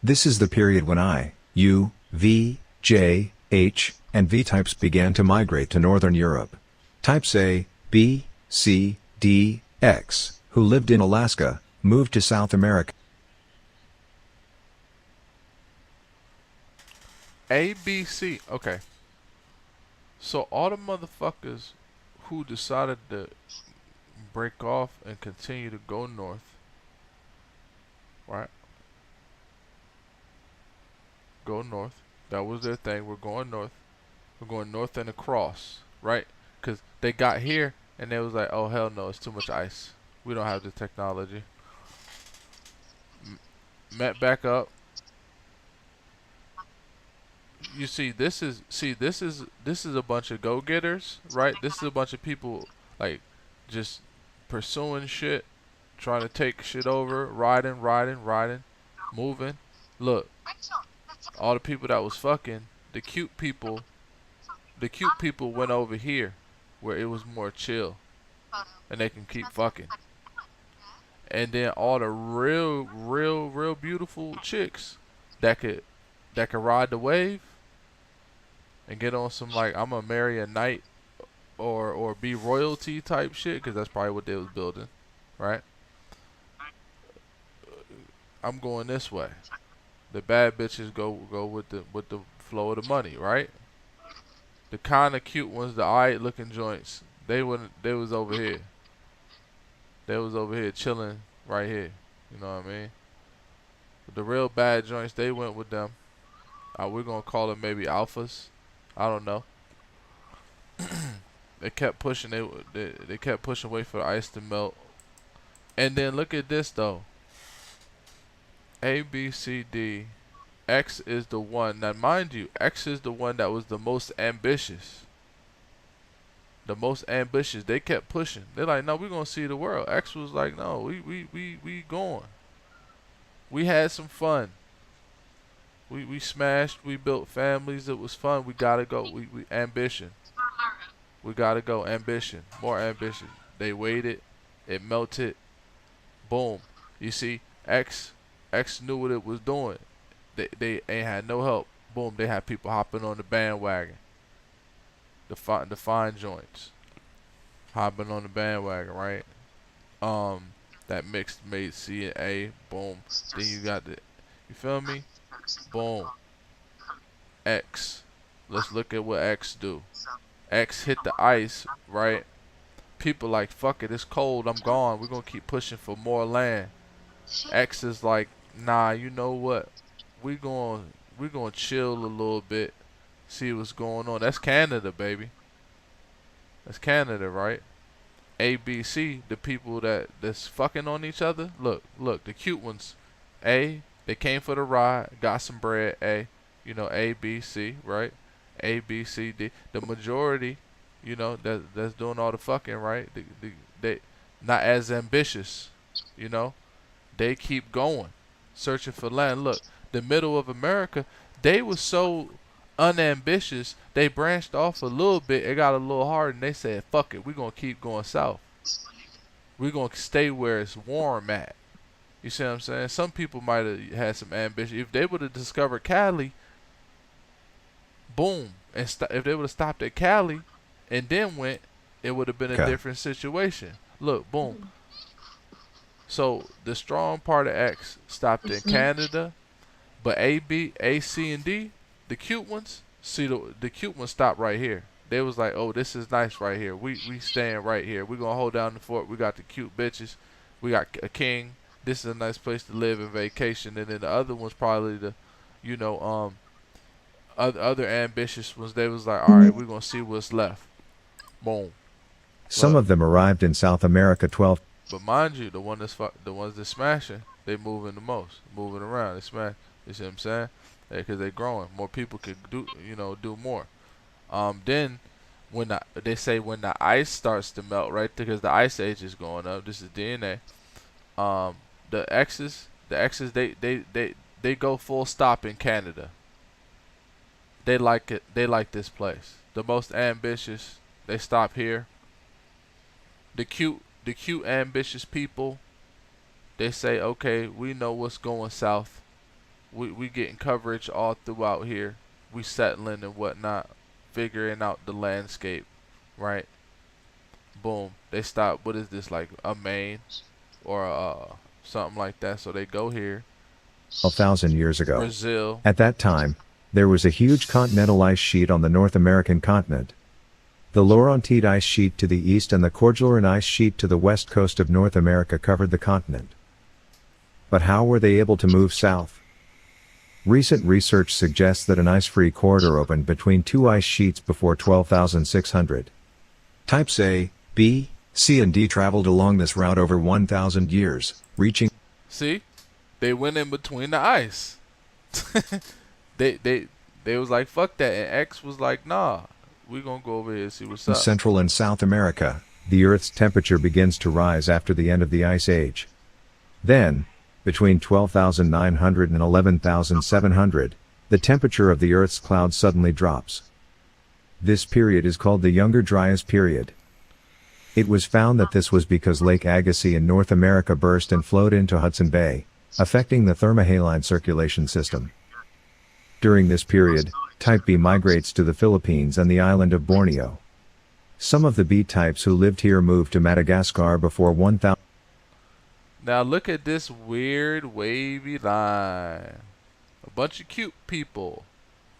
This is the period when I, U, V, J, H, and V types began to migrate to northern Europe. Types A, B, C, D, X, who lived in Alaska, moved to South America. A, B, C. Okay. So all the motherfuckers who decided to break off and continue to go north, right? Go north. That was their thing. We're going north. We're going north and across, right? Because they got here and they was like, oh, hell no, it's too much ice. We don't have the technology. Met back up. You see, this is a bunch of go-getters, right? This is a bunch of people like just pursuing shit, trying to take shit over, riding, moving. Look, all the people that was fucking, the cute people went over here where it was more chill and they can keep fucking. And then all the real beautiful chicks that could ride the wave and get on some like I'm gonna marry a knight or be royalty type shit, because that's probably what they was building, right? I'm going this way. The bad bitches go with the flow of the money, right? The kind of cute ones, the alright looking joints, they was over here. They was over here chilling right here. You know what I mean? But the real bad joints, they went with them. We're gonna call them maybe alphas. I don't know. They kept pushing. They kept pushing, wait for the ice to melt. And then look at this though. A, B, C, D. X is the one. Now mind you, X is the one that was the most ambitious. The most ambitious. They kept pushing. They're like, no, we're gonna see the world. X was like, no, we going. We had some fun. We smashed, we built families, it was fun, we gotta go. We ambition. We gotta go. Ambition. More ambition. They waited, it melted, boom. You see, X knew what it was doing. They ain't had no help. Boom, they had people hopping on the bandwagon. The fine joints hopping on the bandwagon, right? That mixed made C and A. Boom. Then you got the, you feel me? Boom. X. Let's look at what X do. X hit the ice, right? People like, fuck it, it's cold, I'm gone. We're gonna keep pushing for more land. X is like, nah, you know what? We gonna chill a little bit, see what's going on. That's Canada, baby. That's Canada, right? A, B, C, the people that's fucking on each other. Look, the cute ones. A, they came for the ride, got some bread. A, you know, A, B, C, right? A, B, C, D. The majority, you know, that's doing all the fucking, right? They not as ambitious, you know. They keep going, searching for land. Look, the middle of America, they was so unambitious, they branched off a little bit. It got a little hard, and they said, fuck it, we're going to keep going south. We're going to stay where it's warm at. You see what I'm saying? Some people might have had some ambition. If they would have discovered Cali, boom. And if they would have stopped at Cali and then went, it would have been a different situation. Look, boom. So the strong part of X stopped in Canada, but A, B, A, C, and D, the cute ones, see the cute ones stopped right here. They was like, oh, this is nice right here. We staying right here. We gonna hold down the fort. We got the cute bitches. We got a king. This is a nice place to live and vacation. And then the other ones probably the, you know, other ambitious ones. They was like, all right, we gonna see what's left. Boom. Some of them arrived in South America 12. But mind you, the ones that's smashing, they moving the most, moving around. They smash. You see what I'm saying? Because they growing. More people can do, you know, do more. Then when they say when the ice starts to melt, right? Because the ice age is going up. This is DNA. The X's, they go full stop in Canada. They like it. They like this place. The most ambitious, they stop here. The cute ambitious people, they say, okay, we know what's going south. We getting coverage all throughout here. We settling and whatnot, figuring out the landscape, right? Boom. They stop. What is this, like a Maine or something like that? So they go here. 1,000 years ago. Brazil. At that time, there was a huge continental ice sheet on the North American continent. The Laurentide ice sheet to the east and the Cordilleran ice sheet to the west coast of North America covered the continent. But how were they able to move south? Recent research suggests that an ice-free corridor opened between two ice sheets before 12,600. Types A, B, C and D traveled along this route over 1,000 years, reaching... See? They went in between the ice. They was like, fuck that. And X was like, nah. We're going to go over here and see what's up. In Central and South America, the Earth's temperature begins to rise after the end of the Ice Age. Then, between 12,900 and 11,700, the temperature of the Earth's clouds suddenly drops. This period is called the Younger Dryas period. It was found that this was because Lake Agassiz in North America burst and flowed into Hudson Bay, affecting the thermohaline circulation system. During this period, Type B migrates to the Philippines and the island of Borneo. Some of the B types who lived here moved to Madagascar before 1000. Now look at this weird wavy line. A bunch of cute people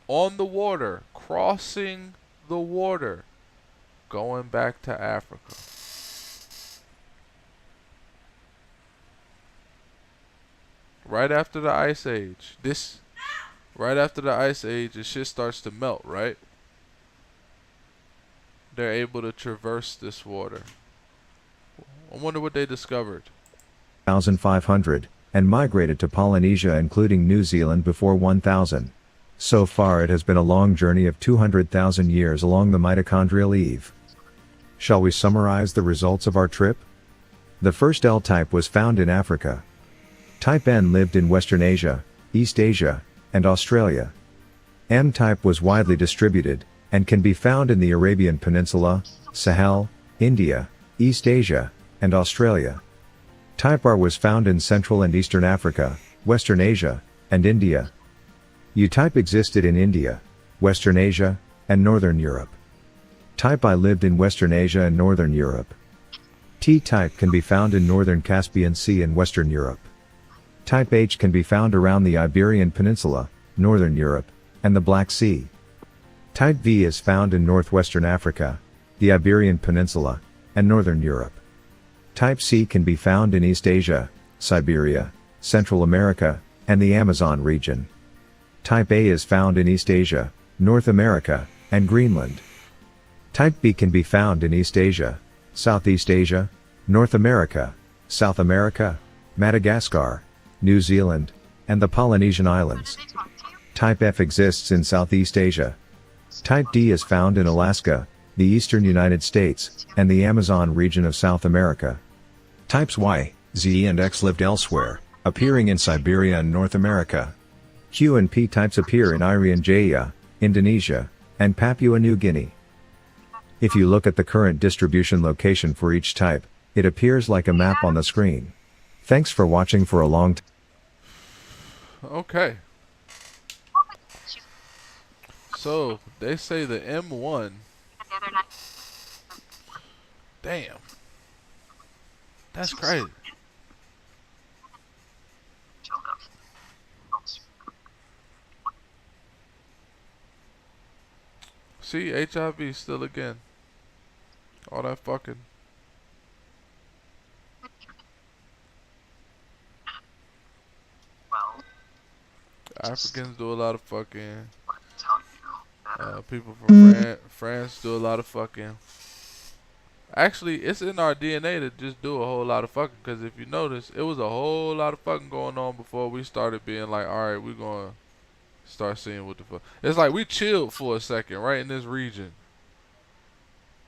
on the water, crossing the water, going back to Africa. Right after the Ice Age. Right after the Ice Age, the shit starts to melt, right? They're able to traverse this water. I wonder what they discovered. 1,500, and migrated to Polynesia including New Zealand before 1000. So far it has been a long journey of 200,000 years along the mitochondrial Eve. Shall we summarize the results of our trip? The first L type was found in Africa. Type N lived in Western Asia, East Asia, and Australia. M type was widely distributed, and can be found in the Arabian Peninsula, Sahel, India, East Asia, and Australia. Type R was found in Central and Eastern Africa, Western Asia, and India. U-type existed in India, Western Asia, and Northern Europe. Type I lived in Western Asia and Northern Europe. T-type can be found in Northern Caspian Sea and Western Europe. Type H can be found around the Iberian Peninsula, Northern Europe, and the Black Sea. Type V is found in northwestern Africa, the Iberian Peninsula, and Northern Europe. Type C can be found in East Asia, Siberia, Central America, and the Amazon region. Type A is found in East Asia, North America, and Greenland. Type B can be found in East Asia, Southeast Asia, North America, South America, Madagascar, New Zealand, and the Polynesian Islands. Type F exists in Southeast Asia. Type D is found in Alaska, the eastern United States, and the Amazon region of South America. Types Y, Z and X lived elsewhere, appearing in Siberia and North America. Q and P types appear in Irian Jaya, Indonesia, and Papua New Guinea. If you look at the current distribution location for each type, it appears like a map on the screen. Thanks for watching for a long time. Okay. So, they say the M1. Damn. That's crazy. See, HIV still again. All that fucking. Africans do a lot of fucking. People from France do a lot of fucking. Actually, it's in our DNA to just do a whole lot of fucking. Because if you notice, it was a whole lot of fucking going on before we started being like, alright, we're going to start seeing what the fuck. It's like we chilled for a second right in this region.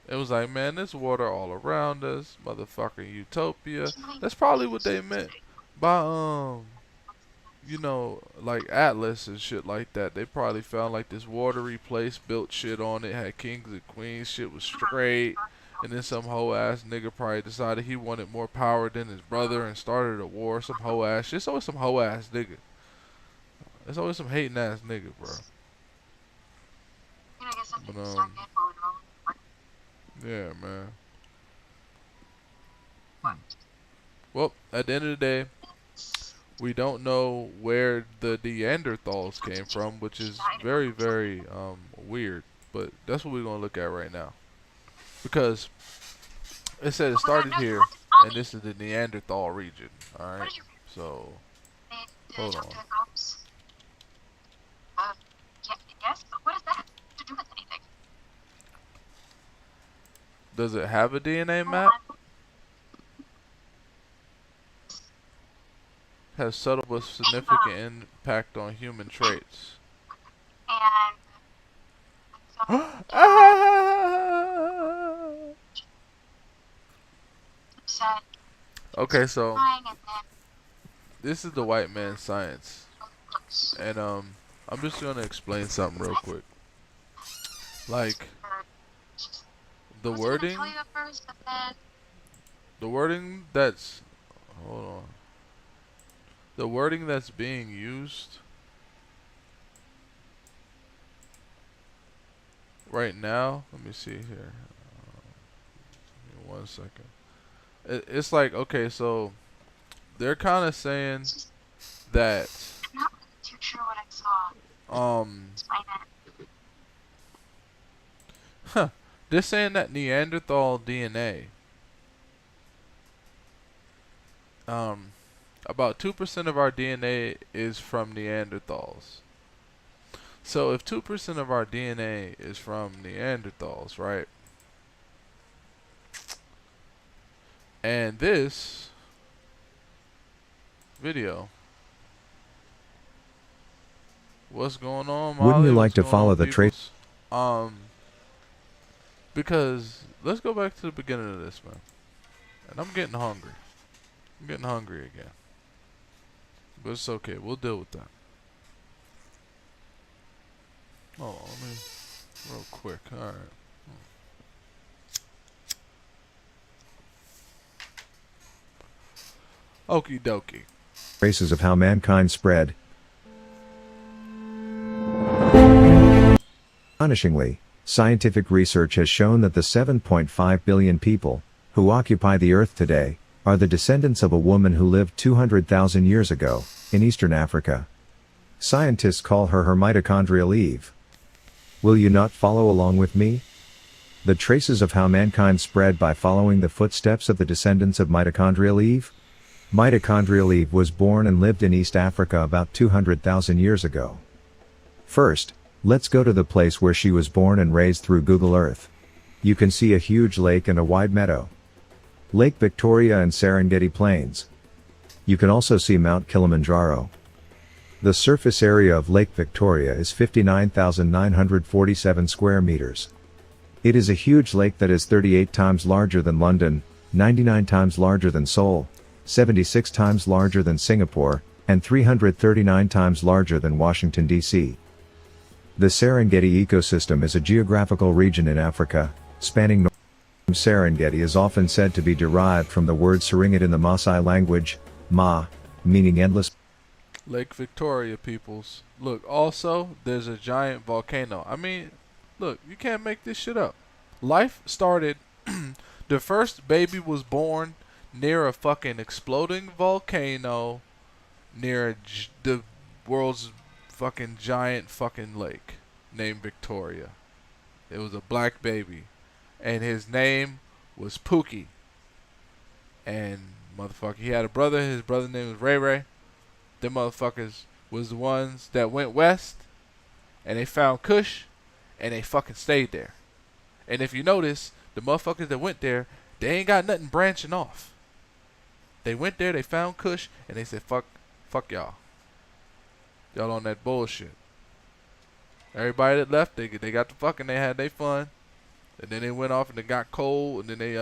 It was like, man, there's water all around us. Motherfucking utopia. That's probably what they meant by, you know, like Atlas and shit like that. They probably found like this watery place, built shit on it, had kings and queens, shit was straight. And then some hoe ass nigga probably decided he wanted more power than his brother and started a war. Some hoe ass shit. It's always some hoe ass nigga. There's always some hating ass nigga, bro. But, yeah, man. Well, at the end of the day, we don't know where the Neanderthals came from, which is very, very weird. But that's what we're going to look at right now. Because it said it started here, and this is the Neanderthal region. Alright, so, hold on. Yes, but what does that have to do with anything? Does it have a DNA map? Has subtle but significant impact on human traits. Okay, so this is the white man's science, and I'm just gonna explain something real quick. Like the wording that's hold on. The wording that's being used right now, let me see here. Give me 1 second. It's like, okay, so they're kind of saying that I'm not really too sure what I saw. they're saying that Neanderthal DNA, about 2% of our DNA is from Neanderthals. So if 2% of our DNA is from Neanderthals, right? And this video, what's going on, Molly? Wouldn't you like What's to going follow on, the trace? Because let's go back to the beginning of this, man. And I'm getting hungry. I'm getting hungry again. But it's okay. We'll deal with that. Oh, let me real quick. All right. Okie dokie. Traces of how mankind spread. Astonishingly, scientific research has shown that the 7.5 billion people who occupy the Earth today are the descendants of a woman who lived 200,000 years ago in Eastern Africa. Scientists call her mitochondrial Eve. Will you not follow along with me? The traces of how mankind spread by following the footsteps of the descendants of mitochondrial Eve? Mitochondrial Eve was born and lived in East Africa about 200,000 years ago. First, let's go to the place where she was born and raised through Google Earth. You can see a huge lake and a wide meadow. Lake Victoria and Serengeti Plains. You can also see Mount Kilimanjaro. The surface area of Lake Victoria is 59,947 square meters. It is a huge lake that is 38 times larger than London, 99 times larger than Seoul, 76 times larger than Singapore, and 339 times larger than Washington, D.C. The Serengeti ecosystem is a geographical region in Africa, spanning north. Serengeti is often said to be derived from the word Seringet in the Maasai language, Ma, meaning endless. Lake Victoria, peoples. Look, also, there's a giant volcano. I mean, look, you can't make this shit up. Life started, the first baby was born near a fucking exploding volcano near the world's fucking giant fucking lake named Victoria. It was a black baby. And his name was Pookie. And motherfucker, he had a brother. His brother's name was Ray Ray. Them motherfuckers was the ones that went west. And they found Kush. And they fucking stayed there. And if you notice, the motherfuckers that went there, they ain't got nothing branching off. They went there, they found Kush, and they said, fuck y'all. Y'all on that bullshit. Everybody that left, they got the fucking, they had their fun. And then they went off and they got cold, and then they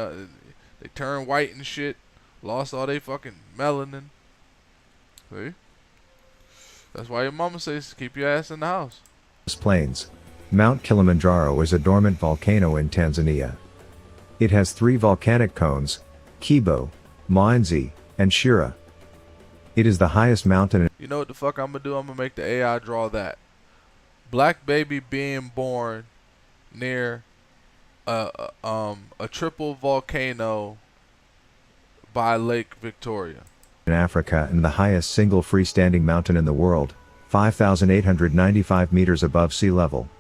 turned white and shit. Lost all they fucking melanin. See? That's why your mama says keep your ass in the house. Plains. Mount Kilimanjaro is a dormant volcano in Tanzania. It has 3 volcanic cones, Kibo, Mwanzi, and Shira. It is the highest mountain in. You know what the fuck I'm gonna do? I'm gonna make the AI draw that. Black baby being born near a triple volcano by Lake Victoria. In Africa and the highest single freestanding mountain in the world, 5,895 meters above sea level.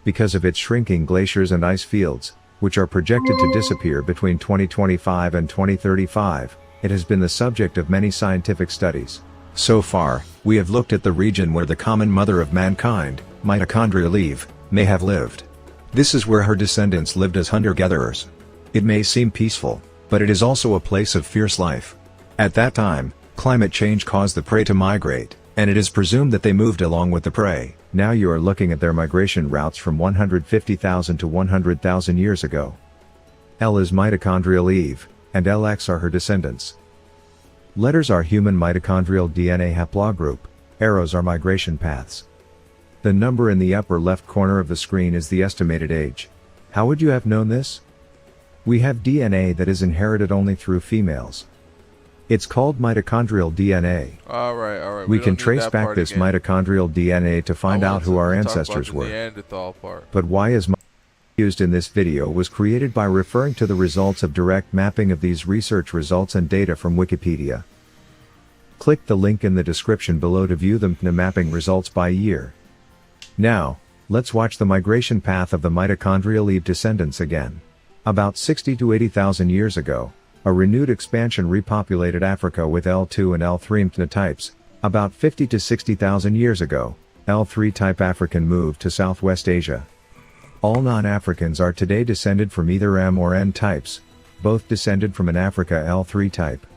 Because of its shrinking glaciers and ice fields, which are projected to disappear between 2025 and 2035, it has been the subject of many scientific studies. So far, we have looked at the region where the common mother of mankind, mitochondrial Eve, may have lived. This is where her descendants lived as hunter-gatherers. It may seem peaceful, but it is also a place of fierce life. At that time, climate change caused the prey to migrate, and it is presumed that they moved along with the prey. Now you are looking at their migration routes from 150,000 to 100,000 years ago. L is mitochondrial Eve, and LX are her descendants. Letters are human mitochondrial DNA haplogroup, arrows are migration paths. The number in the upper left corner of the screen is the estimated age. How would you have known this? We have DNA that is inherited only through females. It's called mitochondrial DNA. Alright. We can trace back this mitochondrial DNA to find out who our ancestors were. Neanderthal part. But why is used in this video was created by referring to the results of direct mapping of these research results and data from Wikipedia. Click the link in the description below to view the mapping results by year. Now, let's watch the migration path of the mitochondrial Eve descendants again. About 60 to 80,000 years ago, a renewed expansion repopulated Africa with L2 and L3 phenotypes. About 50 to 60,000 years ago, L3 type African moved to Southwest Asia. All non-Africans are today descended from either M or N types, both descended from an Africa L3 type.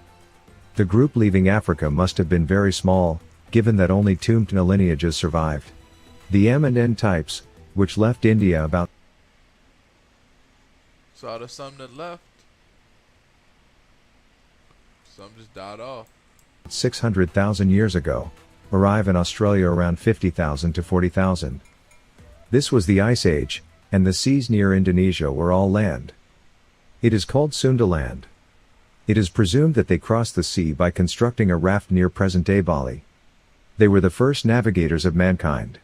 The group leaving Africa must have been very small, given that only 2 lineages survived. The M and N types, which left India about. So there's some that left. Some just died off. 600,000 years ago, arrive in Australia around 50,000 to 40,000. This was the Ice Age, and the seas near Indonesia were all land. It is called Sundaland. It is presumed that they crossed the sea by constructing a raft near present-day Bali. They were the first navigators of mankind.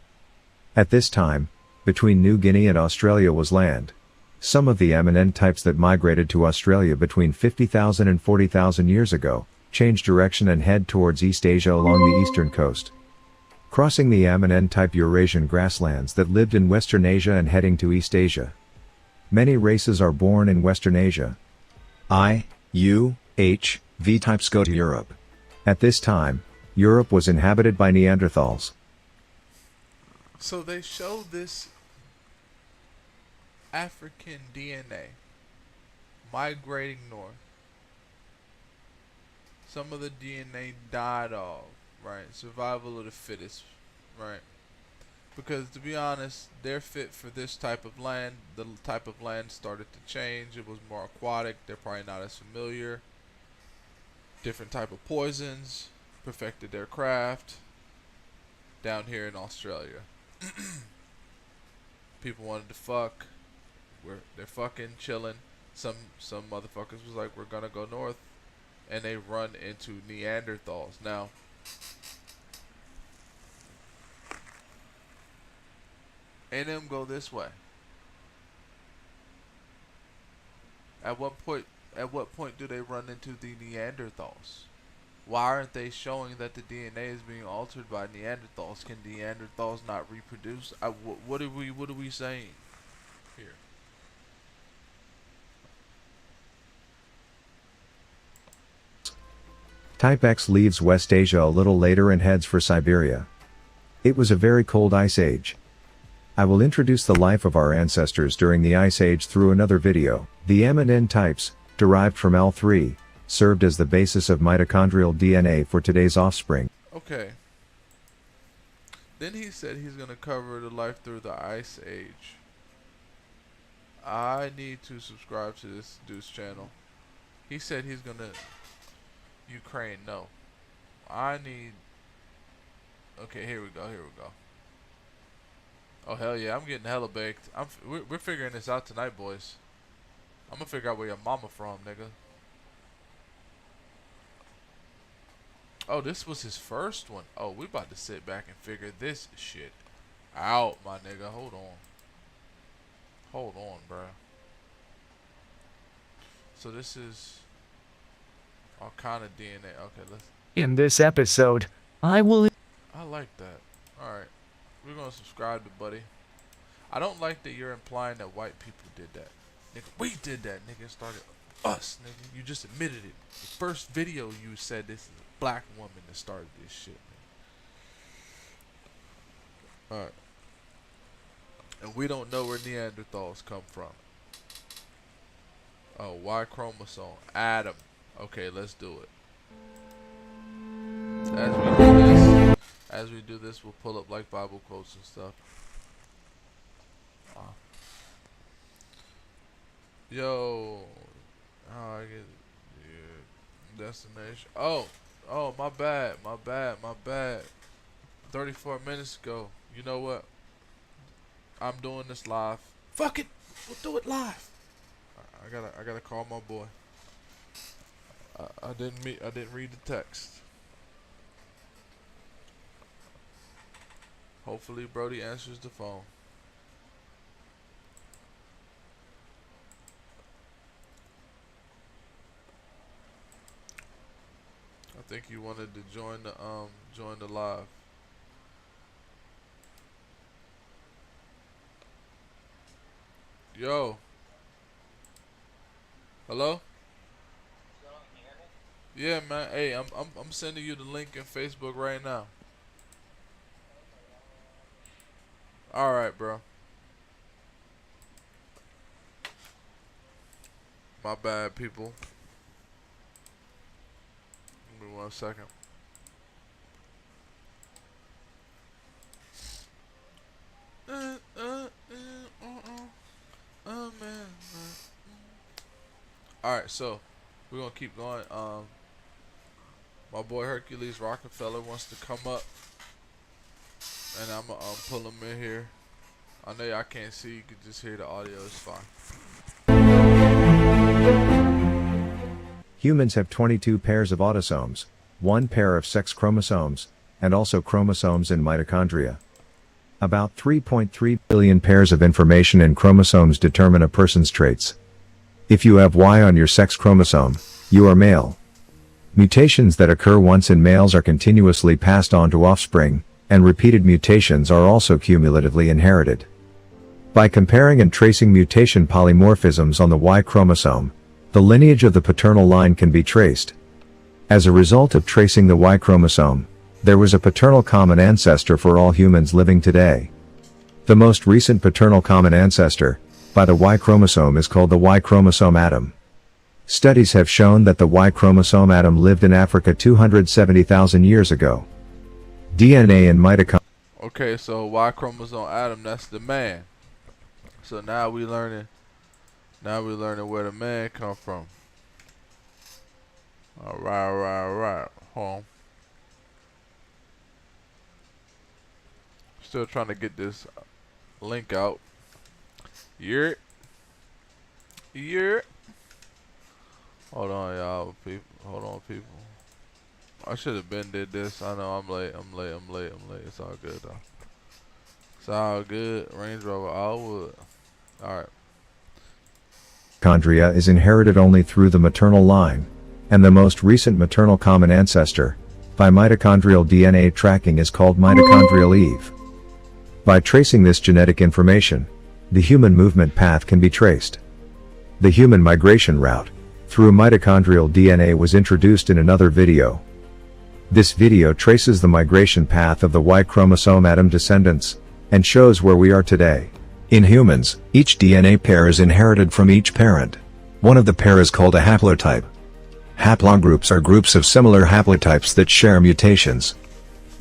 At this time, Between New Guinea and Australia was land. Some of the mtDNA types that migrated to Australia between 50,000 and 40,000 years ago, changed direction and head towards East Asia along the eastern coast. Crossing the mtDNA type Eurasian grasslands that lived in Western Asia and heading to East Asia. Many races are born in Western Asia. V types go to Europe. At this time, Europe was inhabited by Neanderthals. So they show this African DNA migrating north. Some of the DNA died off, right? Survival of the fittest, right? Because to be honest, they're fit for this type of land. The type of land started to change. It was more aquatic. They're probably not as familiar. Different type of poisons perfected their craft down here in Australia. People wanted to fuck. They're fucking chilling. Some motherfuckers was like, we're gonna go north, and they run into Neanderthals. Now, and them go this way. At what point do they run into the Neanderthals? Why aren't they showing that the DNA is being altered by Neanderthals? Can Neanderthals not reproduce? What are we saying here? Type X leaves West Asia a little later and heads for Siberia. It was a very cold ice age. I will introduce the life of our ancestors during the ice age through another video. The mtDNA types, derived from L3, served as the basis of mitochondrial DNA for today's offspring. Okay. Then he said he's going to cover the life through the ice age. I need to subscribe to this dude's channel. He said he's going to... Ukraine, no. I need... Okay, here we go. Oh, hell yeah, I'm getting hella baked. We're figuring this out tonight, boys. I'm going to figure out where your mama from, nigga. Oh, this was his first one. Oh, we about to sit back and figure this shit out, my nigga. Hold on, bro. So this is all kind of DNA. Okay, let's... In this episode, I like that. Alright. We're gonna subscribe to Buddy. I don't like that you're implying that white people did that. Nigga, we did that, nigga. It started us, nigga. You just admitted it. The first video you said this is a black woman that started this shit, man. Alright. And we don't know where Neanderthals come from. Oh, Y chromosome. Adam. Okay, let's do it. As we do this, we'll pull up like Bible quotes and stuff. Yo, how I get your destination? Oh, my bad. 34 minutes ago. You know what? I'm doing this live. Fuck it, we'll do it live. I gotta call my boy. I didn't read the text. Hopefully Brody answers the phone. I think he wanted to join the live. Yo. Hello? Yeah, man. Hey, I'm sending you the link in Facebook right now. All right, bro. My bad, people. Give me 1 second. Man. All right, so we're gonna keep going. My boy Hercules Rockefeller wants to come up, and I'm gonna pull him in here. I know y'all can't see, you can just hear the audio, it's fine. Humans have 22 pairs of autosomes, 1 pair of sex chromosomes, and also chromosomes in mitochondria. About 3.3 billion pairs of information in chromosomes determine a person's traits. If you have Y on your sex chromosome, you are male. Mutations that occur once in males are continuously passed on to offspring, and repeated mutations are also cumulatively inherited. By comparing and tracing mutation polymorphisms on the Y chromosome, the lineage of the paternal line can be traced. As a result of tracing the Y chromosome, there was a paternal common ancestor for all humans living today. The most recent paternal common ancestor, by the Y chromosome, is called the Y chromosome atom. Studies have shown that the Y chromosome atom lived in Africa 270,000 years ago. DNA and mitochondria. Okay, so Y chromosome atom, that's the man. So now we learning where the man come from. Alright. Hold on. Still trying to get this link out. Yeah. Hold on, y'all. Hold on, people. I should have been did this. I know I'm late. It's all good though. It's all good. Range Rover, all wood. Alright. Mitochondria is inherited only through the maternal line, and the most recent maternal common ancestor, by mitochondrial DNA tracking, is called mitochondrial Eve. By tracing this genetic information, the human movement path can be traced. The human migration route, through mitochondrial DNA, was introduced in another video. This video traces the migration path of the Y chromosome atom descendants, and shows where we are today. In humans, each DNA pair is inherited from each parent. One of the pair is called a haplotype. Haplogroups are groups of similar haplotypes that share mutations.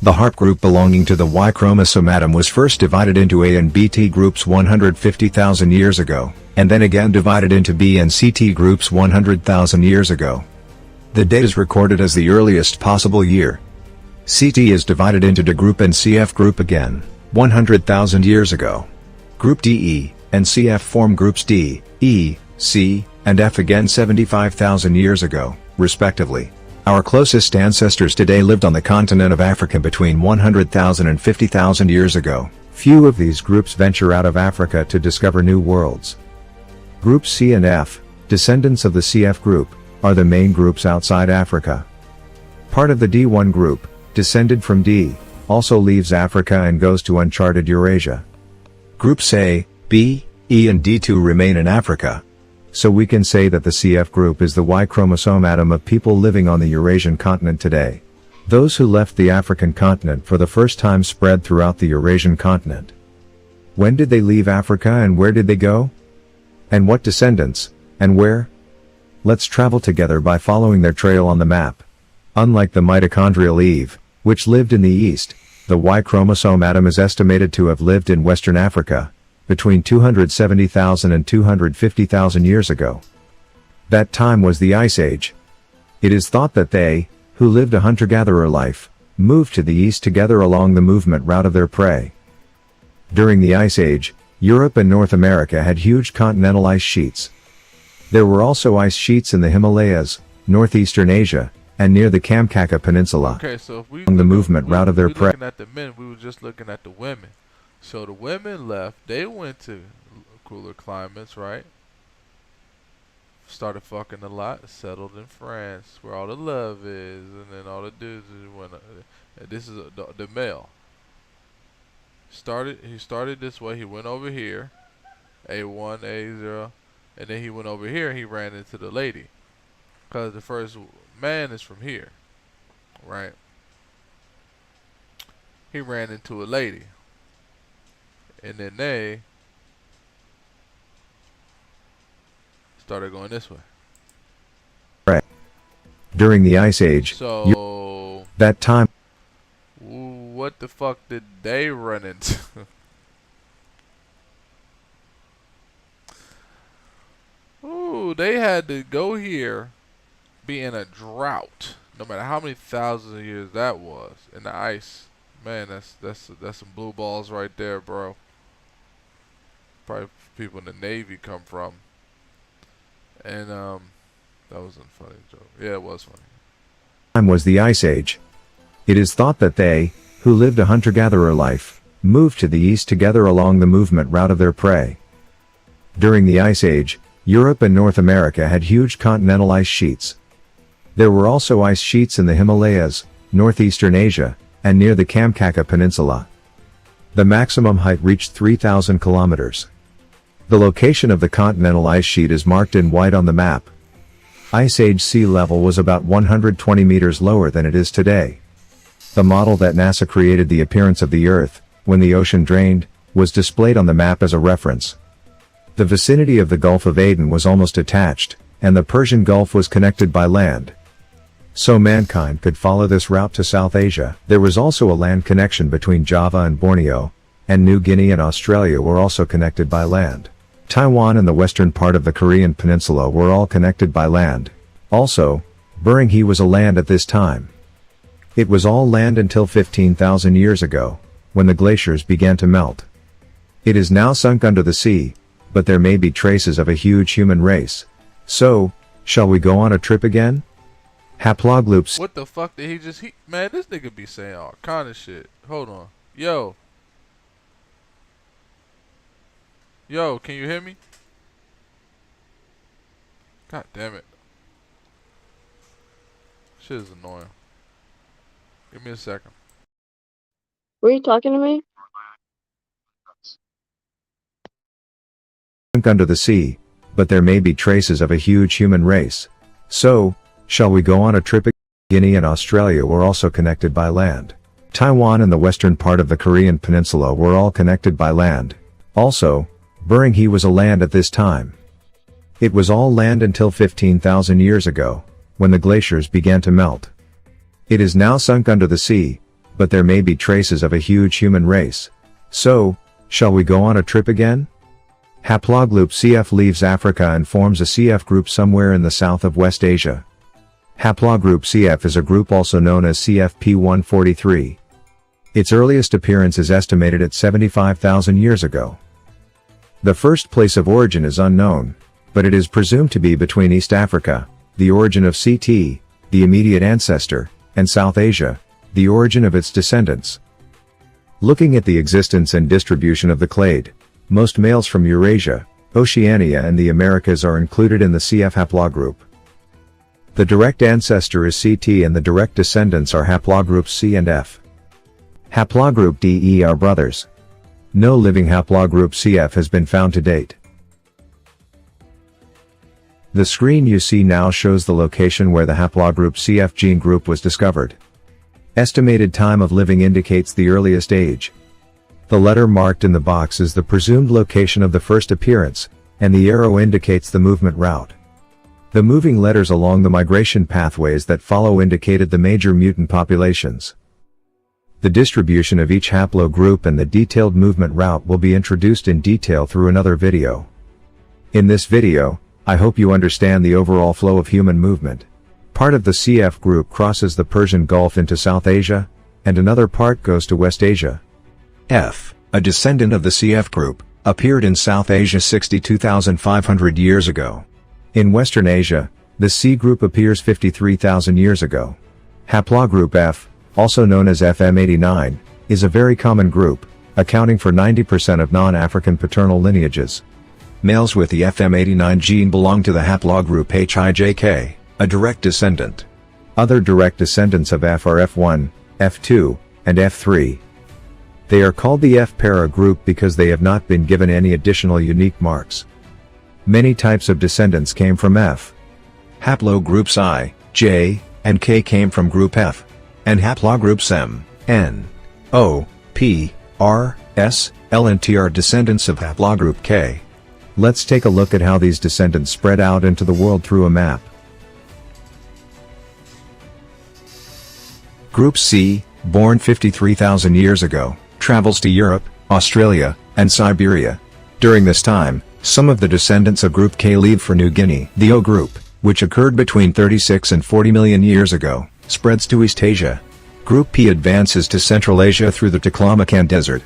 The HARP group belonging to the Y chromosome atom was first divided into A and BT groups 150,000 years ago, and then again divided into B and CT groups 100,000 years ago. The date is recorded as the earliest possible year. CT is divided into D group and CF group again, 100,000 years ago. Group DE and CF form groups D, E, C, and F again 75,000 years ago, respectively. Our closest ancestors today lived on the continent of Africa between 100,000 and 50,000 years ago. Few of these groups venture out of Africa to discover new worlds. Groups C and F, descendants of the CF group, are the main groups outside Africa. Part of the D1 group, descended from D, also leaves Africa and goes to uncharted Eurasia. Groups A, B, E and D2 remain in Africa. So we can say that the CF group is the Y chromosome atom of people living on the Eurasian continent today. Those who left the African continent for the first time spread throughout the Eurasian continent. When did they leave Africa and where did they go? And what descendants, and where? Let's travel together by following their trail on the map. Unlike the mitochondrial Eve, which lived in the East, the Y chromosome atom is estimated to have lived in Western Africa, between 270,000 and 250,000 years ago. That time was the Ice Age. It is thought that they, who lived a hunter-gatherer life, moved to the east together along the movement route of their prey. During the Ice Age, Europe and North America had huge continental ice sheets. There were also ice sheets in the Himalayas, northeastern Asia, and near the Kamchatka Peninsula, Okay, so if we along the movement route of their prey. looking at the men, we were just looking at the women. So the women left, they went to cooler climates, right? Started fucking a lot, settled in France, where all the love is, and then all the dudes went. This is the male. He started this way. He went over here, A1, A0, and then he went over here. And he ran into the lady, cause the first man is from here, right? He ran into a lady. And then they started going this way. Right. During the Ice Age, So that time, what the fuck did they run into? Ooh, they had to go here, be in a drought, no matter how many thousands of years that was, in the ice. Man, that's some blue balls right there, bro. Probably people in the Navy come from. And that wasn't a funny joke. Yeah, it was funny. time was the Ice Age. It is thought that they, who lived a hunter-gatherer life, moved to the east together along the movement route of their prey. During the Ice Age, Europe and North America had huge continental ice sheets. There were also ice sheets in the Himalayas, northeastern Asia, and near the Kamchatka Peninsula. The maximum height reached 3,000 kilometers. The location of the continental ice sheet is marked in white on the map. Ice Age sea level was about 120 meters lower than it is today. The model that NASA created the appearance of the Earth, when the ocean drained, was displayed on the map as a reference. The vicinity of the Gulf of Aden was almost detached, and the Persian Gulf was connected by land. So mankind could follow this route to South Asia. There was also a land connection between Java and Borneo, and New Guinea and Australia were also connected by land. Taiwan and the western part of the Korean peninsula were all connected by land. Also, Bering He was a land at this time. It was all land until 15,000 years ago, when the glaciers began to melt. It is now sunk under the sea, but there may be traces of a huge human race. So, shall we go on a trip again? Haplogroups. What the fuck did he just... Man, this nigga be saying all kind of shit. Hold on. Yo. Yo, can you hear me? God damn it. Shit is annoying. Give me a second. Were you talking to me? Sunk under the sea, but there may be traces of a huge human race. So, shall we go on a trip? Guinea and Australia were also connected by land. Taiwan and the western part of the Korean peninsula were all connected by land. Also, Bering He was a land at this time. It was all land until 15,000 years ago, when the glaciers began to melt. It is now sunk under the sea, but there may be traces of a huge human race. So, shall we go on a trip again? Haplogroup CF leaves Africa and forms a CF group somewhere in the south of West Asia. Haplogroup CF is a group also known as CFP143. Its earliest appearance is estimated at 75,000 years ago. The first place of origin is unknown, but it is presumed to be between East Africa, the origin of CT, the immediate ancestor, and South Asia, the origin of its descendants. Looking at the existence and distribution of the clade, most males from Eurasia, Oceania and the Americas are included in the CF haplogroup. The direct ancestor is CT and the direct descendants are haplogroups C and F. Haplogroup DE are brothers. No living haplogroup CF has been found to date. The screen you see now shows the location where the haplogroup CF gene group was discovered. Estimated time of living indicates the earliest age. The letter marked in the box is the presumed location of the first appearance, and the arrow indicates the movement route. The moving letters along the migration pathways that follow indicated the major mutant populations. The distribution of each haplogroup and the detailed movement route will be introduced in detail through another video. In this video, I hope you understand the overall flow of human movement. Part of the CF group crosses the Persian Gulf into South Asia, and another part goes to West Asia. F, a descendant of the CF group, appeared in South Asia 62,500 years ago. In Western Asia, the C group appears 53,000 years ago. Haplogroup F, also known as FM89, is a very common group, accounting for 90% of non-African paternal lineages. Males with the FM89 gene belong to the haplogroup HIJK, a direct descendant. Other direct descendants of F are F1, F2, and F3. They are called the F-para group because they have not been given any additional unique marks. Many types of descendants came from F. Haplogroups I, J, and K came from group F, and haplogroups M, N, O, P, R, S, L and T are descendants of haplogroup K. Let's take a look at how these descendants spread out into the world through a map. Group C, born 53,000 years ago, travels to Europe, Australia, and Siberia. During this time, some of the descendants of Group K leave for New Guinea. The O group, which occurred between 36 and 40 million years ago, spreads to East Asia. Group P advances to Central Asia through the Taklamakan Desert.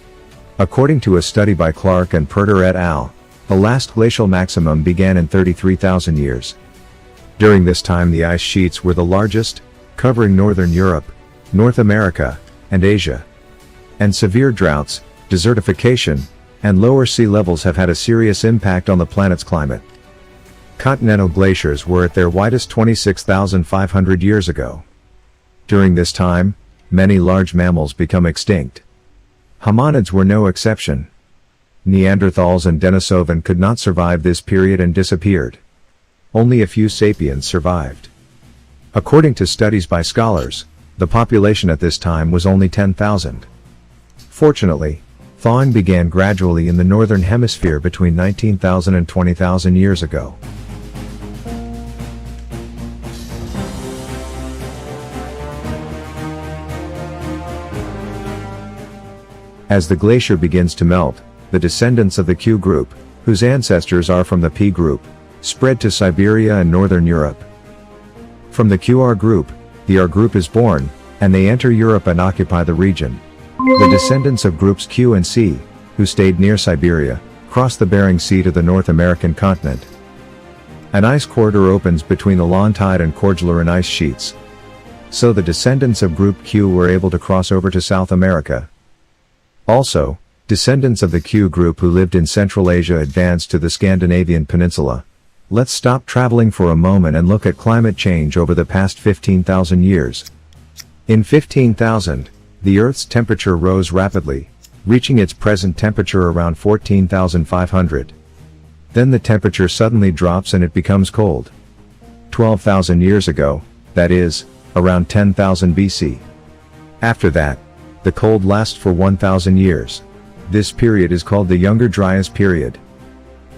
According to a study by Clark and Perter et al., the last glacial maximum began in 33,000 years. During this time the ice sheets were the largest, covering northern Europe, North America, and Asia. And severe droughts, desertification, and lower sea levels have had a serious impact on the planet's climate. Continental glaciers were at their widest 26,500 years ago. During this time, many large mammals become extinct. Hominids were no exception. Neanderthals and Denisovan could not survive this period and disappeared. Only a few sapiens survived. According to studies by scholars, the population at this time was only 10,000. Fortunately, thawing began gradually in the northern hemisphere between 19,000 and 20,000 years ago. As the glacier begins to melt, the descendants of the Q group, whose ancestors are from the P group, spread to Siberia and northern Europe. From the QR group, the R group is born, and they enter Europe and occupy the region. The descendants of groups Q and C, who stayed near Siberia, crossed the Bering Sea to the North American continent. An ice corridor opens between the Laurentide and Cordilleran ice sheets. So the descendants of group Q were able to cross over to South America. Also, descendants of the Q group who lived in Central Asia advanced to the Scandinavian peninsula. Let's stop traveling for a moment and look at climate change over the past 15,000 years. In 15,000, the Earth's temperature rose rapidly, reaching its present temperature around 14,500. Then the temperature suddenly drops and it becomes cold. 12,000 years ago, that is, around 10,000 BC. After that, the cold lasts for 1,000 years. This period is called the Younger Dryas period.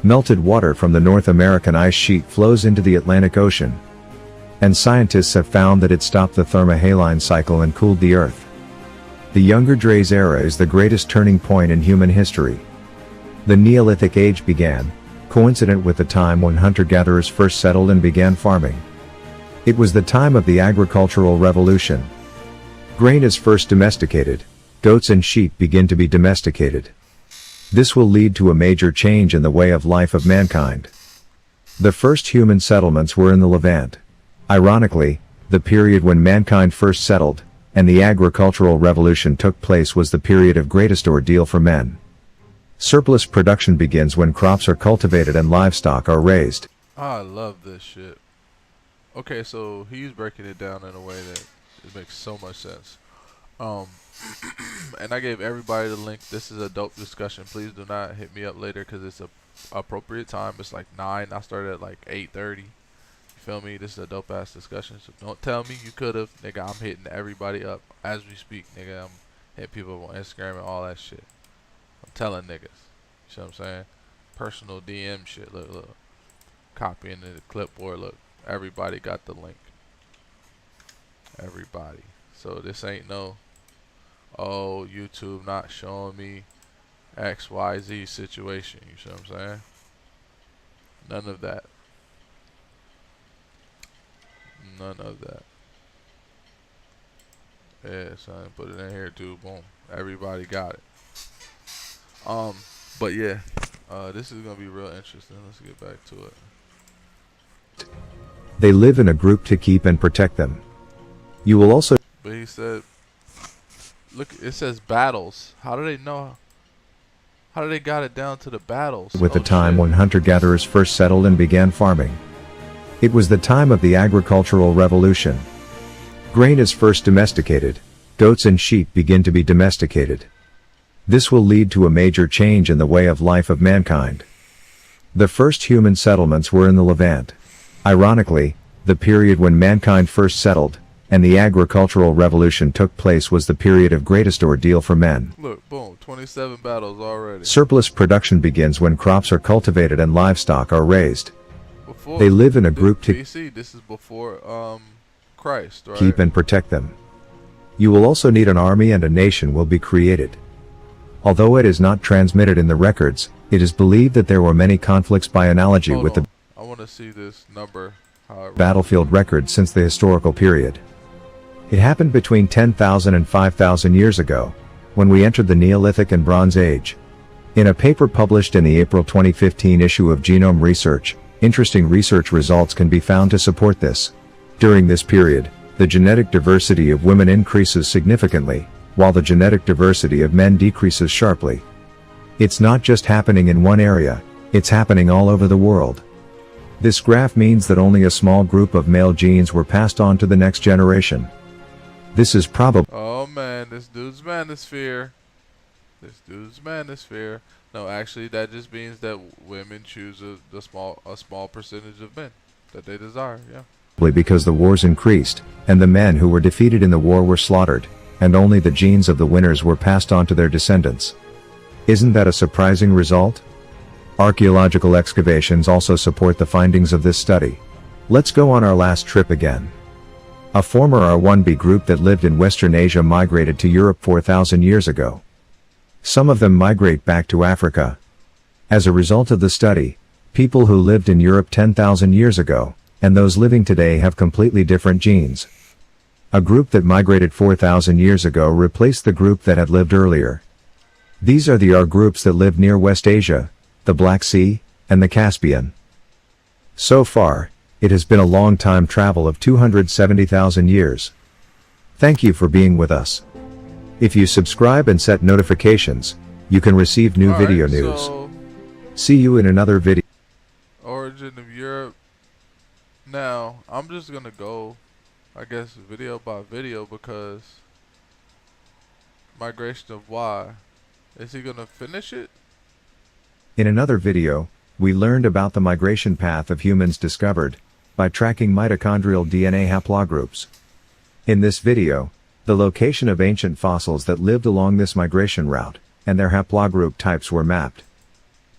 Melted water from the North American ice sheet flows into the Atlantic Ocean. And scientists have found that it stopped the thermohaline cycle and cooled the Earth. The Younger Dryas era is the greatest turning point in human history. The Neolithic Age began, coincident with the time when hunter-gatherers first settled and began farming. It was the time of the agricultural revolution. Grain is first domesticated, goats and sheep begin to be domesticated. This will lead to a major change in the way of life of mankind. The first human settlements were in the Levant. Ironically, the period when mankind first settled, and the agricultural revolution took place was the period of greatest ordeal for men. Surplus production begins when crops are cultivated and livestock are raised. I love this shit. Okay, so he's breaking it down in a way that it makes so much sense. And I gave everybody the link. This is a dope discussion. Please do not hit me up later because it's a appropriate time. It's like 9. I started at like 8:30. You feel me? This is a dope ass discussion. So don't tell me you could have, nigga. I'm hitting everybody up as we speak, nigga. I'm hitting people on Instagram and all that shit. I'm telling niggas. You see what I'm saying? Personal DM shit. Look. Copying the clipboard. Look. Everybody got the link. Everybody. So this ain't no, oh, YouTube not showing me XYZ situation. You see what I'm saying? None of that. None of that. Yeah, son, put it in here too. Boom. Everybody got it. But yeah, this is gonna be real interesting. Let's get back to it. They live in a group to keep and protect them. You will also. But he said, look, it says battles. How do they know? How do they got it down to the battles? With the time when hunter-gatherers first settled and began farming. It was the time of the agricultural revolution. Grain is first domesticated. Goats and sheep begin to be domesticated. This will lead to a major change in the way of life of mankind. The first human settlements were in the Levant. Ironically, the period when mankind first settled, and the agricultural revolution took place was the period of greatest ordeal for men. Look, boom, 27 battles already. Surplus production begins when crops are cultivated and livestock are raised. Before, they live in a group to BC, this is before Christ, right? Keep and protect them. You will also need an army and a nation will be created. Although it is not transmitted in the records, it is believed that there were many conflicts by analogy with the I want to see this number. battlefield record since the historical period. It happened between 10,000 and 5,000 years ago, when we entered the Neolithic and Bronze Age. In a paper published in the April 2015 issue of Genome Research, interesting research results can be found to support this. During this period, the genetic diversity of women increases significantly, while the genetic diversity of men decreases sharply. It's not just happening in one area, it's happening all over the world. This graph means that only a small group of male genes were passed on to the next generation. This is probably— Oh man, this dude's manosphere. This dude's manosphere. No, actually, that just means that women choose a small percentage of men that they desire. Yeah. because the wars increased, and the men who were defeated in the war were slaughtered, and only the genes of the winners were passed on to their descendants. Isn't that a surprising result? Archaeological excavations also support the findings of this study. Let's go on our last trip again. A former R1b group that lived in Western Asia migrated to Europe 4,000 years ago. Some of them migrate back to Africa. As a result of the study, people who lived in Europe 10,000 years ago, and those living today have completely different genes. A group that migrated 4,000 years ago replaced the group that had lived earlier. These are the R groups that lived near West Asia, the Black Sea, and the Caspian. So far, it has been a long time travel of 270,000 years. Thank you for being with us. If you subscribe and set notifications, you can receive new video news. So See you in another video. origin of Europe. Now, I'm just gonna go, I guess, video by video because migration of Y. Is he gonna finish it? In another video, we learned about the migration path of humans discovered by tracking mitochondrial DNA haplogroups. In this video, the location of ancient fossils that lived along this migration route and their haplogroup types were mapped.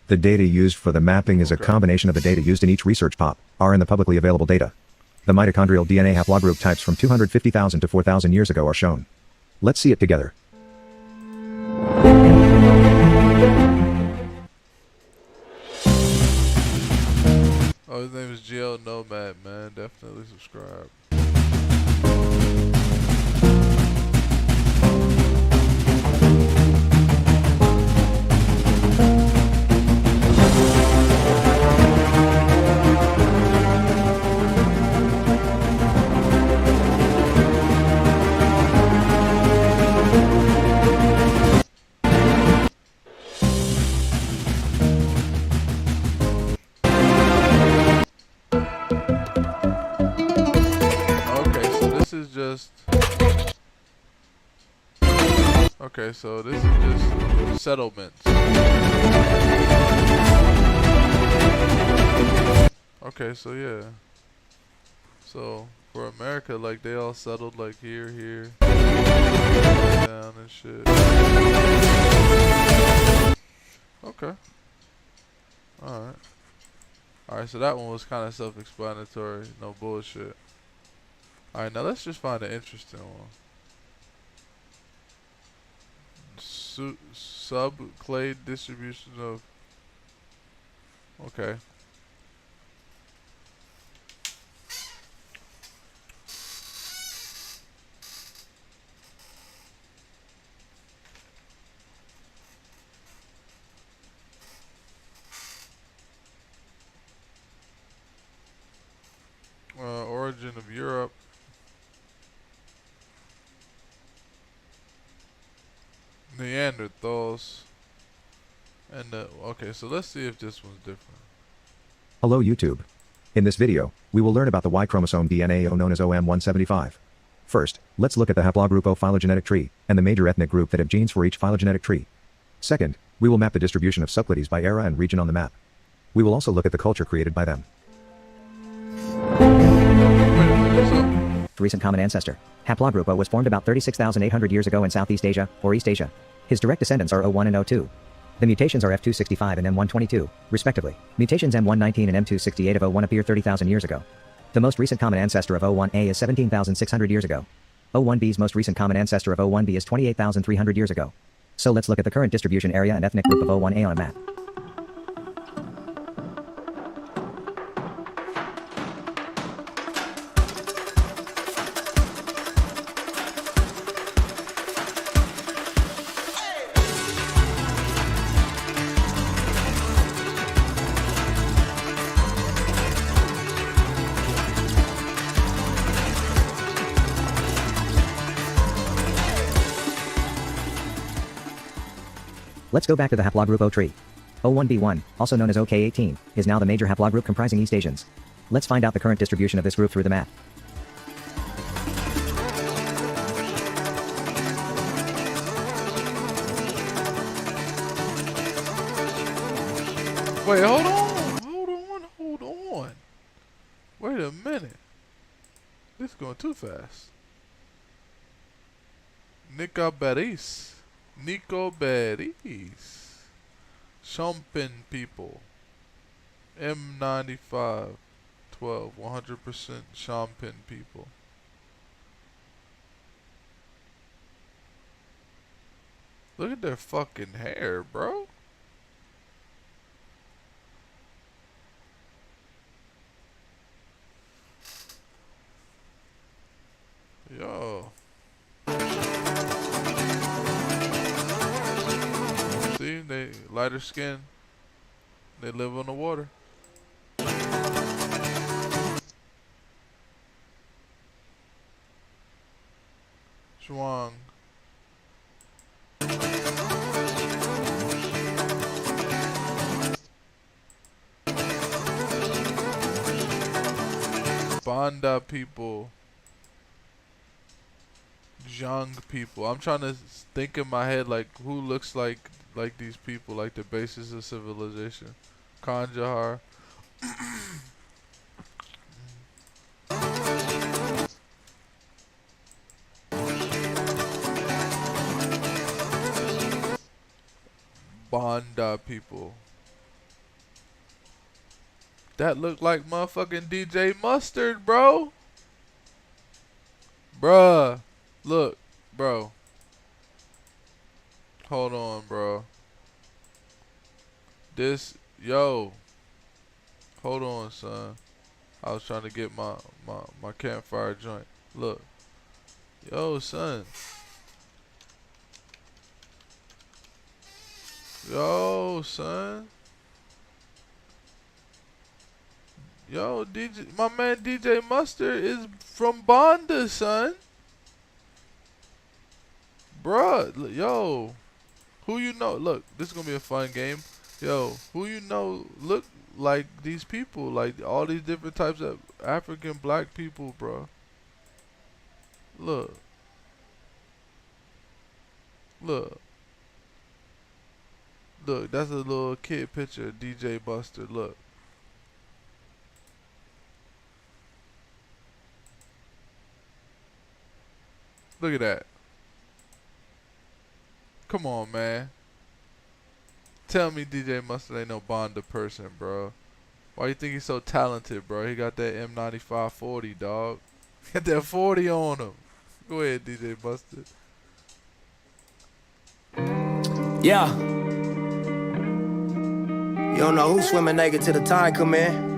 The data used for the mapping is a combination of the data used in each research pop, R and the publicly available data. The mitochondrial DNA haplogroup types from 250,000 to 4,000 years ago are shown. Let's see it together. Oh, his name is GL Nomad, man. Definitely subscribe. Okay, so this is just settlements. Okay, so yeah. So for America, like they all settled like here, down and shit. Okay. Alright. Alright, so that one was kind of self-explanatory. No bullshit. Alright, now let's just find an interesting one. Subclade distribution of. Okay. Origin of Europe. Neanderthals. And okay, so let's see if this one's different. Hello YouTube. In this video, we will learn about the Y chromosome DNA known as OM175. First, let's look at the haplogroup O phylogenetic tree, and the major ethnic group that have genes for each phylogenetic tree. Second, we will map the distribution of subclades by era and region on the map. We will also look at the culture created by them. Recent common ancestor. Haplogroup O was formed about 36,800 years ago in Southeast Asia, or East Asia. His direct descendants are O1 and O2. The mutations are F265 and M122, respectively. Mutations M119 and M268 of O1 appear 30,000 years ago. The most recent common ancestor of O1A is 17,600 years ago. O1B's most recent common ancestor of O1B is 28,300 years ago. So let's look at the current distribution area and ethnic group of O1A on a map. Let's go back to the haplogroup O tree. O1b1, also known as OK18, is now the major haplogroup comprising East Asians. Let's find out the current distribution of this group through the map. Wait, hold on. Hold on. Wait a minute. This is going too fast. Nico Beris. Shumpin people. M95 12. 100% Shumpin people. Look at their fucking hair, bro. Yo. See, they lighter skin. They live on the water. Zhuang. Banda people. Young people. I'm trying to think in my head like who looks like these people, like the basis of civilization. Kanjahar. Banda people. That look like motherfucking DJ Mustard, bro. Bruh. Look, bro. Hold on, bro. Yo. Hold on, son. I was trying to get my campfire joint. Look. Yo, son. Yo, son. Yo, my man DJ Mustard is from Banda, son. Bruh, yo. Who you know? Look, this is gonna be a fun game. Yo, who you know look like these people? Like all these different types of African black people, bro. Look. Look. Look, that's a little kid picture of DJ Mustard. Look. Look at that. Come on, man. Tell me DJ Mustard ain't no Banda person, bro. Why you think he's so talented, bro? He got that M95 40, dog. Got that 40 on him. Go ahead, DJ Mustard. Yeah. You don't know who's swimming naked till the time come in.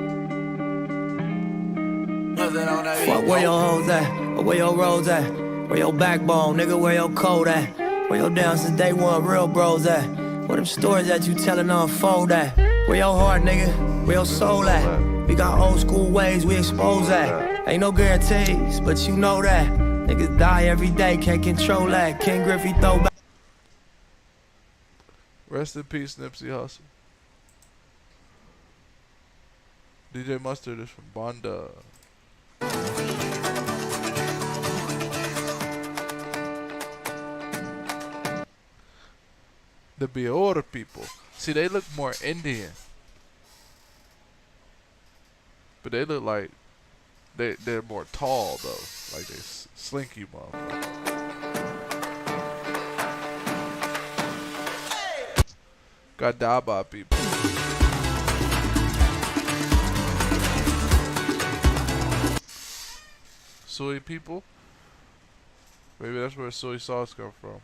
Fuck where your hoes at, or where your roads at, where your backbone, nigga, where your code at, where your down since day one real bros at, where them stories that you tellin' unfold at, where your heart, nigga, where your soul at. We got old school ways we expose that. Ain't no guarantees, but you know that. Niggas die every day, can't control that. King Griffey throw back. Rest in peace, Nipsey Hussle. DJ Mustard is from Banda. The Biora people. See, they look more Indian. But they look like they're more tall though. Like they slinky motherfuckers. Got Daba people. Soy people. Maybe that's where soy sauce come from.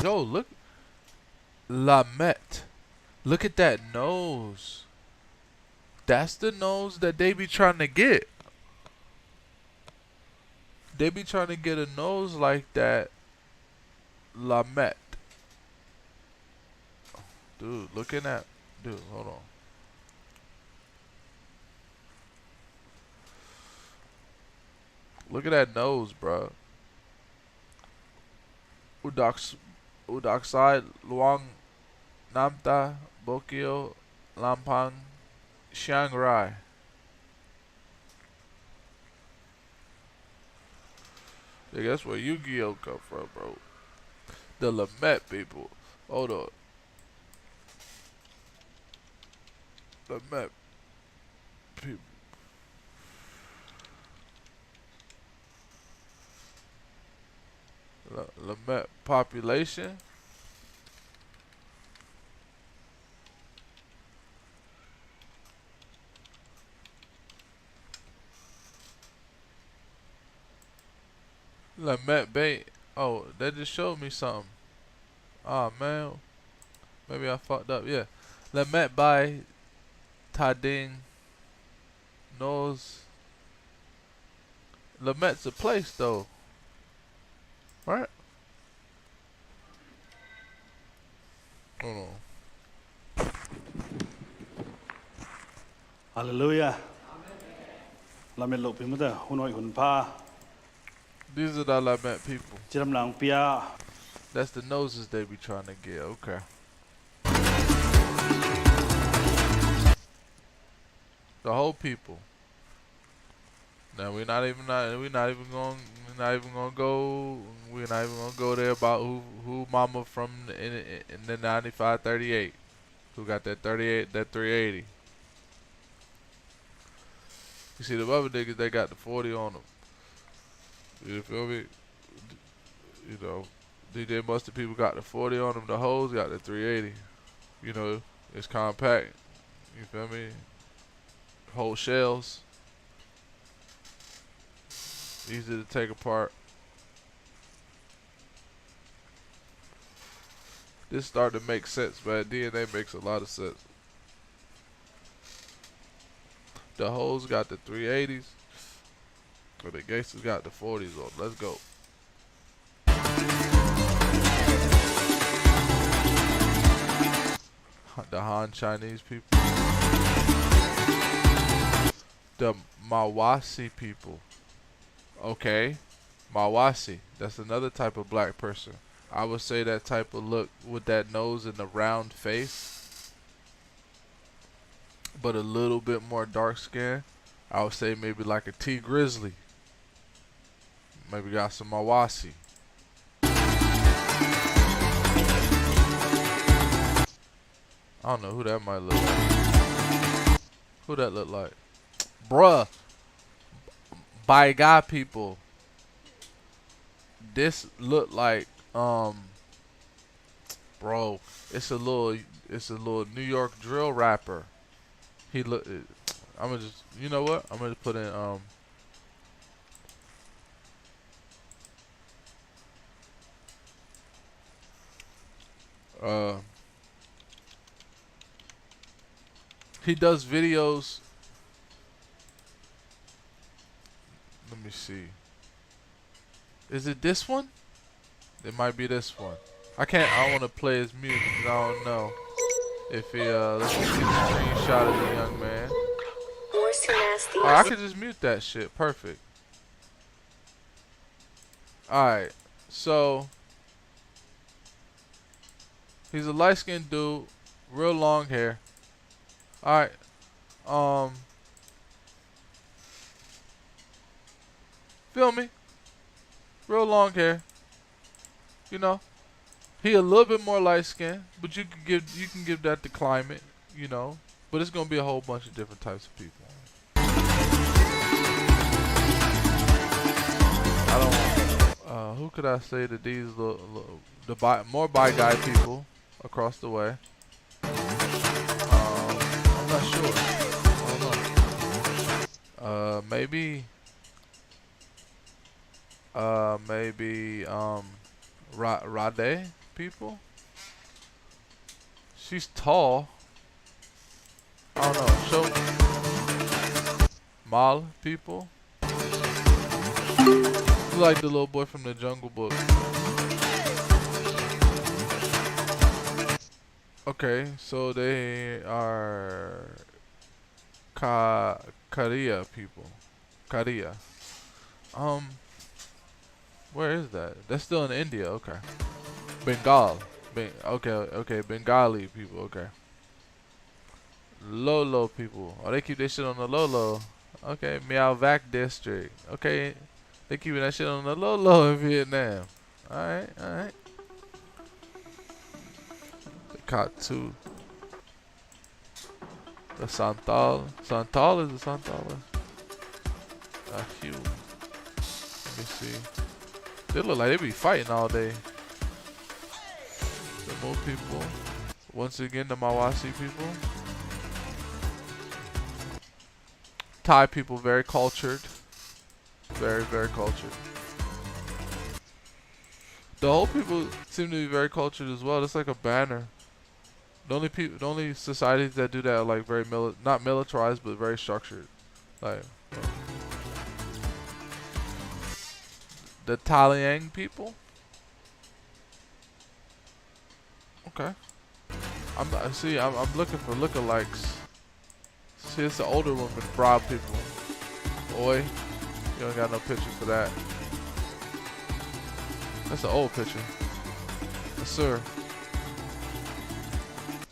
Yo, look. Lamet. Look at that nose. That's the nose that they be trying to get. They be trying to get a nose like that. Lamet. Dude, looking at... Dude, hold on. Look at that nose, bro. Udaksai Luang Namta Bokyo Lampang Chiang Rai. I guess where Yu-Gi-Oh come from, bro. The Lamet people. Hold up. Lamet people. Lamet population. Lamet Bay. Oh, that just showed me something. Oh man, maybe I fucked up. Yeah, Lamet by Tading knows. Lamet's a place though, right? Hold on. Hallelujah. Lamet lục phim đó, hun nói hun pa. These are the Lamet people. Chiram lang pia. That's the noses they be trying to get. Okay. The whole people. Now we're not even gonna go there about who mama from in the 9538, who got that 38 that 380. You see the other niggas, they got the 40 on them. You feel me? You know, DJ Mustard people got the 40 on them. The hoes got the 380. You know, it's compact. You feel me? Whole shells. Easy to take apart. This started to make sense, man. DNA makes a lot of sense. The hoes got the 380s. But the gangsters got the 40s on. Let's go. The Han Chinese people. The Mawasi people. Okay. Mawasi. That's another type of black person. I would say that type of look with that nose and the round face, but a little bit more dark skin. I would say maybe like a T Grizzly. Maybe got some Mawasi. I don't know who that might look like. Who that look like? Bruh. By God people. This look like bro, it's a little New York drill rapper. He look I'm gonna just, you know what? I'm gonna put in he does videos. Let me see. Is it this one? It might be this one. I don't want to play his music because I don't know if he let's see the screenshot of the young man. Oh, I could just mute that shit. Perfect. Alright, so he's a light-skinned dude, real long hair. Alright, feel me? Real long hair. You know, he a little bit more light-skinned, but you can give that the climate, you know. But it's gonna be a whole bunch of different types of people. I don't. Who could I say that these more bi guy people across the way? I'm not sure. I don't know. Maybe Rade people. She's tall. I don't know. Show Mal people. You like the little boy from the Jungle Book. Okay, so they are Korea people. Korea. Where is that? That's still in India. Okay. Bengal. Okay. Bengali people. Okay. Lolo people. Oh, they keep their shit on the Lolo. Okay. Miao district. Okay. They keeping that shit on the Lolo in Vietnam. Alright. The Katu. The Santal. Santal is the Santal. Hugh. Let me see. They look like they be fighting all day. The Mo people. Once again, the Mawasi people. Thai people, very cultured. Very, very cultured. The whole people seem to be very cultured as well. It's like a banner. The only societies that do that are like very not militarized, but very structured. Like the Taliang people. Okay. I'm looking for lookalikes. See, it's the older women, broad people. Boy, you don't got no picture for that. That's an old picture. Yes, sir.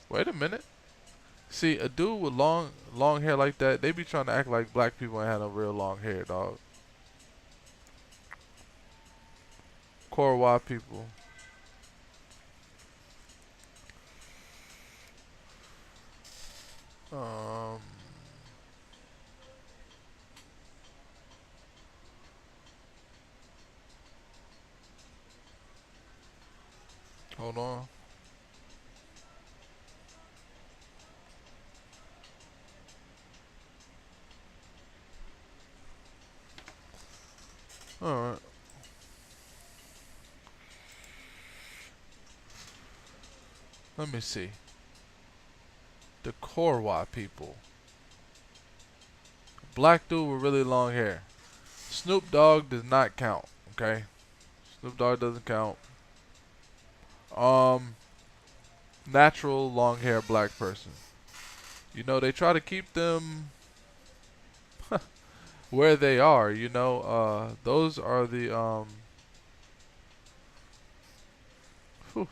Wait a minute. See, a dude with long hair like that, they be trying to act like black people ain't had no real long hair, dog. Korwa people. Hold on. Alright. Let me see. The Korwa people. Black dude with really long hair. Snoop Dogg does not count, okay? Snoop Dogg doesn't count. Natural long hair black person. You know, they try to keep them where they are, you know. Those are the whew.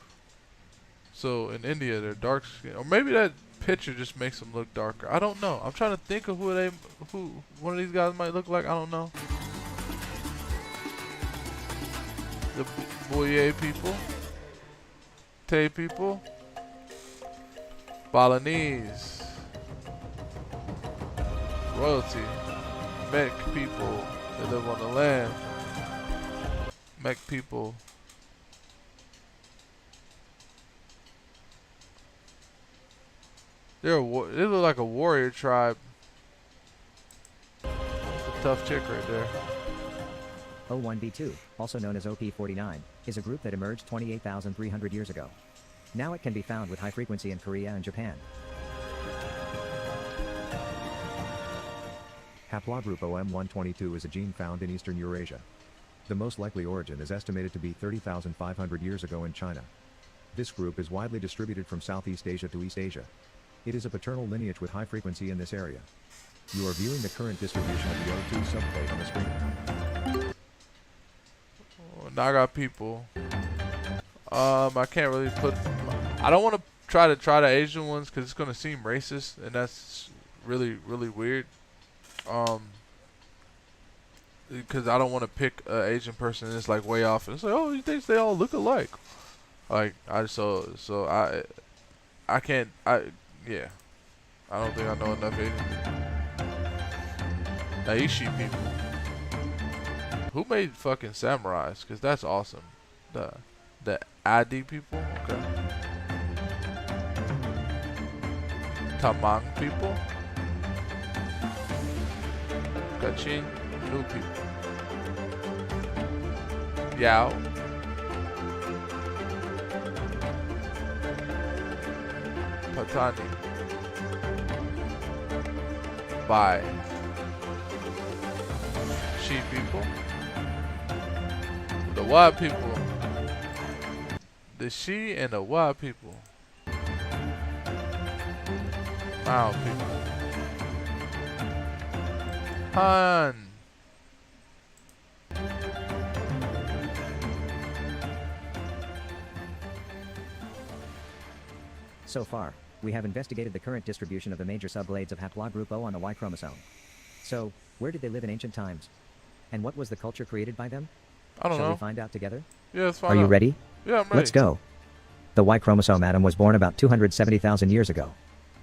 So in India they're dark skin, or maybe that picture just makes them look darker. I don't know. I'm trying to think of who one of these guys might look like. I don't know. The Boye people, Tay people, Balinese, royalty, Mek people that live on the land, Mek people. They look like a warrior tribe. That's a tough chick right there. O1b2, also known as OP49, is a group that emerged 28,300 years ago. Now it can be found with high frequency in Korea and Japan. Haplogroup OM122 is a gene found in eastern Eurasia. The most likely origin is estimated to be 30,500 years ago in China. This group is widely distributed from Southeast Asia to East Asia. It is a paternal lineage with high frequency in this area. You are viewing the current distribution of the O2 subplate on the screen. Naga people. I can't really put. I don't want to try the Asian ones because it's gonna seem racist, and that's really weird. Because I don't want to pick an Asian person and it's like way off, and it's like, oh, you think they all look alike? Like I can't. Yeah. I don't think I know enough Asian people. Naishi people. Who made fucking samurais? Because that's awesome. The Adi people? Okay. Tamang people? Kachin Nu people. Yao. Patani. Bai. Shi people. The Wa people. The Shi and the Wa people. Mao people. Han. So far, we have investigated the current distribution of the major subblades of haplogroup O on the Y chromosome. So, where did they live in ancient times? And what was the culture created by them? I don't Shall know. we find out together? Yeah, let's find Are you out. ready? Yeah, I'm ready. Let's go. The Y chromosome atom was born about 270,000 years ago.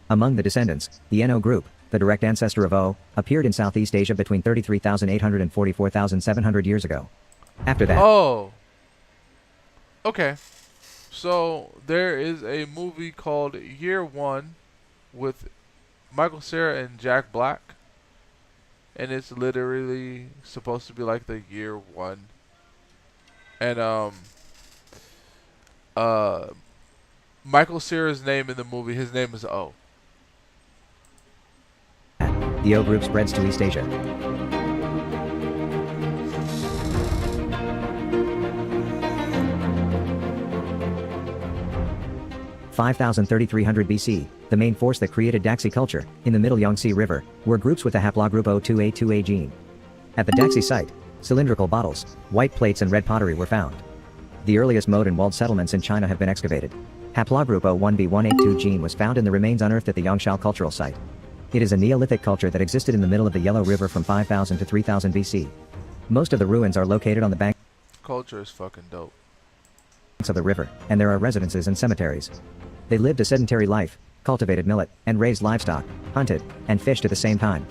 Among the descendants, the NO group, the direct ancestor of O, appeared in Southeast Asia between 33,800 and 44,700 years ago. After that, Oh. Okay. So there is a movie called Year One with Michael Cera and Jack Black, and it's literally supposed to be like the year one. And Michael Cera's name in the movie, his name is O. the O group spreads to East Asia. (5,300 BC), the main force that created Daxi culture, in the middle Yangtze River, were groups with the haplogroup O2A2A gene. At the Daxi site, cylindrical bottles, white plates and red pottery were found. The earliest moat and walled settlements in China have been excavated. Haplogroup O1B182 gene was found in the remains unearthed at the Yangshan cultural site. It is a Neolithic culture that existed in the middle of the Yellow River from 5000 to 3000 BC. Most of the ruins are located on the banks Culture is fucking dope. of the river, and there are residences and cemeteries. They lived a sedentary life, cultivated millet, and raised livestock, hunted, and fished at the same time.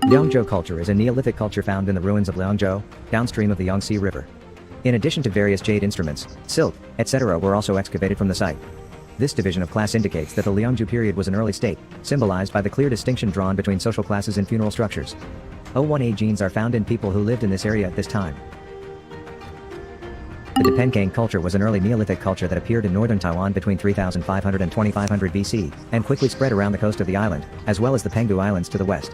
Liangzhou culture is a Neolithic culture found in the ruins of Liangzhou, downstream of the Yangtze River. In addition to various jade instruments, silk, etc. were also excavated from the site. This division of class indicates that the Liangzhou period was an early state, symbolized by the clear distinction drawn between social classes in funeral structures. O1A genes are found in people who lived in this area at this time. The Depenkang culture was an early Neolithic culture that appeared in northern Taiwan between 3500 and 2500 BC, and quickly spread around the coast of the island, as well as the Penghu Islands to the west.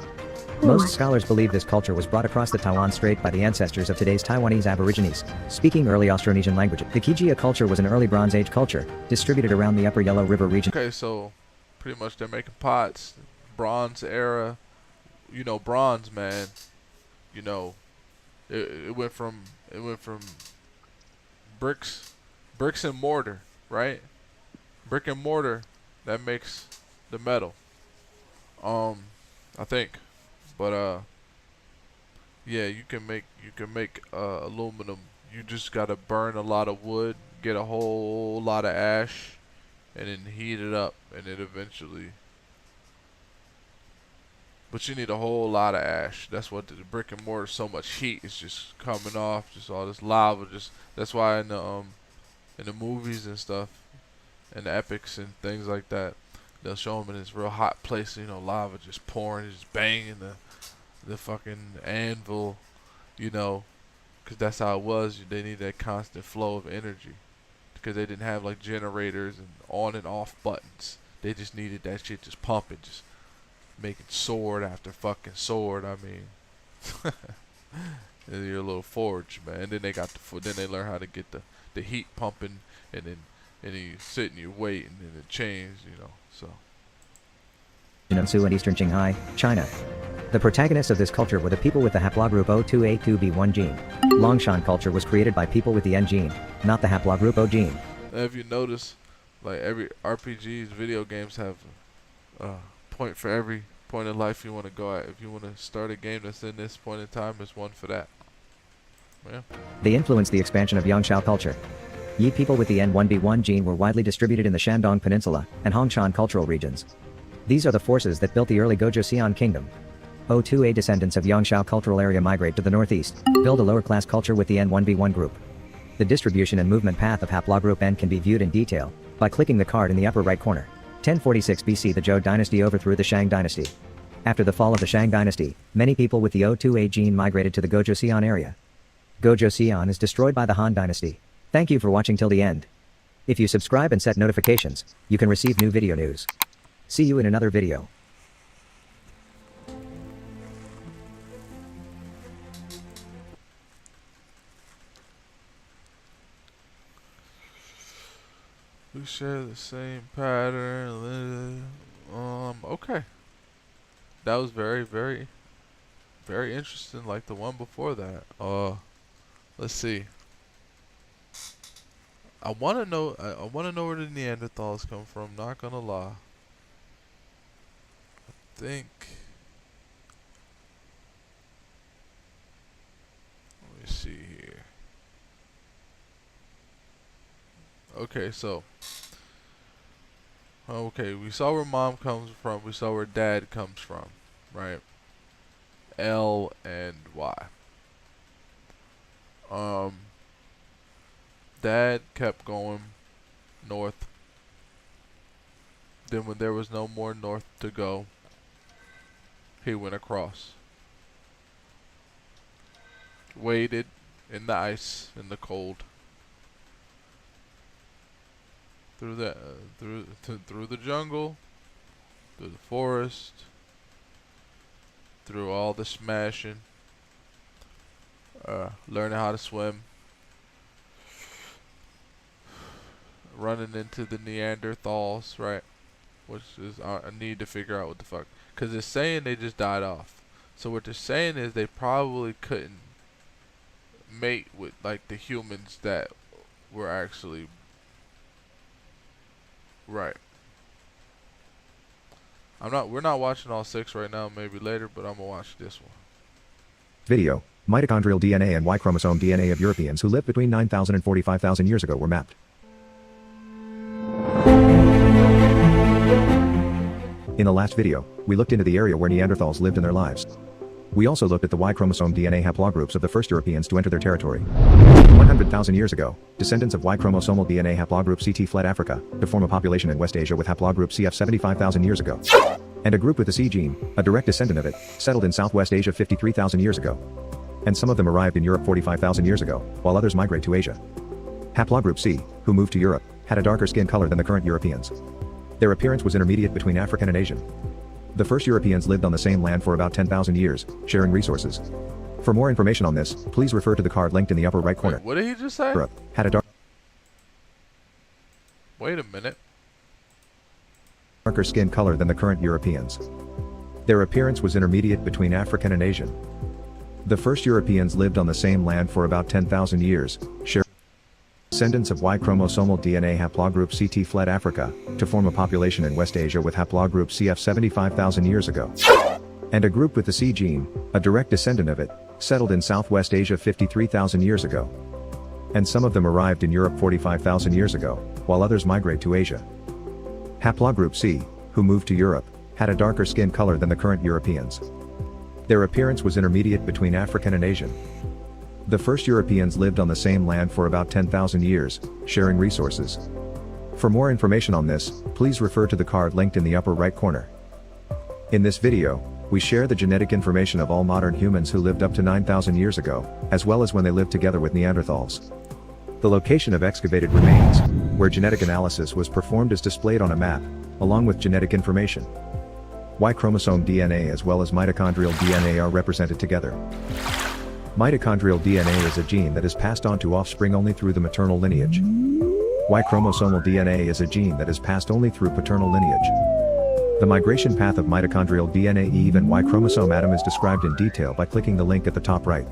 Most scholars believe this culture was brought across the Taiwan Strait by the ancestors of today's Taiwanese Aborigines, speaking early Austronesian languages. The Kijia culture was an early Bronze Age culture, distributed around the upper Yellow River region. Okay, so pretty much they're making pots, Bronze era. You know, bronze, man. You know, it went from bricks and mortar, right? Brick and mortar that makes the metal. I think. But yeah, you can make aluminum. You just gotta burn a lot of wood, get a whole lot of ash, and then heat it up, and it eventually. But you need a whole lot of ash. That's what the brick and mortar. So much heat is just coming off. Just all this lava. Just that's why in the movies and stuff, and the epics and things like that, they'll show them in this real hot place. You know, lava just pouring, just banging the fucking anvil. You know, because that's how it was. They need that constant flow of energy, because they didn't have like generators and on and off buttons. They just needed that shit just pumping, just making sword after fucking sword. I mean, and your little forge, man. And then they got then they learn how to get the heat pumping, and you sit and you wait, and then it changes, you know. So. Jiangsu and eastern Qinghai, China. The protagonists of this culture were the people with the haplogroup O2A2B1 gene. Longshan culture was created by people with the N gene, not the haplogroup O gene. If you notice, like every RPGs, video games have point for every point in life you want to go at. If you want to start a game that's in this point in time, there's one for that. Yeah. They influenced the expansion of Yangshao culture. Yi people with the N1B1 gene were widely distributed in the Shandong Peninsula and Hongshan cultural regions. These are the forces that built the early Gojoseon kingdom. O2A descendants of Yangshao cultural area migrate to the northeast, build a lower class culture with the N1B1 group. The distribution and movement path of haplogroup N can be viewed in detail by clicking the card in the upper right corner. 1046 BC, the Zhou dynasty overthrew the Shang dynasty. After the fall of the Shang dynasty, many people with the O2A gene migrated to the Gojoseon area. Gojoseon is destroyed by the Han dynasty. Thank you for watching till the end. If you subscribe and set notifications, you can receive new video news. See you in another video. We share the same pattern. Okay. That was very, very, very interesting, like the one before that. Let's see. I want to know. I want to know where the Neanderthals come from. Not gonna lie. Think. Let me see here. Okay, so. Okay, we saw where mom comes from. We saw where dad comes from, right? L and Y. Dad kept going north. Then when there was no more north to go, he went across. Waded in the ice, in the cold. Through the through the jungle, through the forest, through all the smashing, learning how to swim, running into the Neanderthals, right? Which is I need to figure out what the fuck, cause it's saying they just died off. So what they're saying is they probably couldn't mate with like the humans that were actually right. We're not watching all 6 right now, maybe later, but I'm gonna watch this one. Video. Mitochondrial DNA and Y chromosome DNA of Europeans who lived between 9,000 and 45,000 years ago were mapped. In the last video, we looked into the area where Neanderthals lived in their lives. We also looked at the Y chromosome DNA haplogroups of the first Europeans to enter their territory. 100,000 years ago, descendants of Y chromosomal DNA haplogroup CT fled Africa to form a population in West Asia with haplogroup CF 75,000 years ago. And a group with the C gene, a direct descendant of it, settled in Southwest Asia 53,000 years ago. And some of them arrived in Europe 45,000 years ago, while others migrate to Asia. Haplogroup C, who moved to Europe, had a darker skin color than the current Europeans. Their appearance was intermediate between African and Asian. The first Europeans lived on the same land for about 10,000 years, sharing resources. For more information on this, please refer to the card linked in the upper right corner. Wait, what did he just say? Europe had a Wait a minute. darker skin color than the current Europeans. Their appearance was intermediate between African and Asian. The first Europeans lived on the same land for about 10,000 years, sharing descendants of Y chromosomal DNA haplogroup CT fled Africa to form a population in West Asia with haplogroup CF 75,000 years ago. And a group with the C gene, a direct descendant of it, settled in Southwest Asia 53,000 years ago. And some of them arrived in Europe 45,000 years ago, while others migrate to Asia. Haplogroup C, who moved to Europe, had a darker skin color than the current Europeans. Their appearance was intermediate between African and Asian. The first Europeans lived on the same land for about 10,000 years, sharing resources. For more information on this, please refer to the card linked in the upper right corner. In this video, we share the genetic information of all modern humans who lived up to 9,000 years ago, as well as when they lived together with Neanderthals. The location of excavated remains, where genetic analysis was performed, is displayed on a map, along with genetic information. Y chromosome DNA as well as mitochondrial DNA are represented together. Mitochondrial DNA is a gene that is passed on to offspring only through the maternal lineage. Y chromosomal DNA is a gene that is passed only through paternal lineage. The migration path of mitochondrial DNA Eve and Y chromosome atom is described in detail by clicking the link at the top right.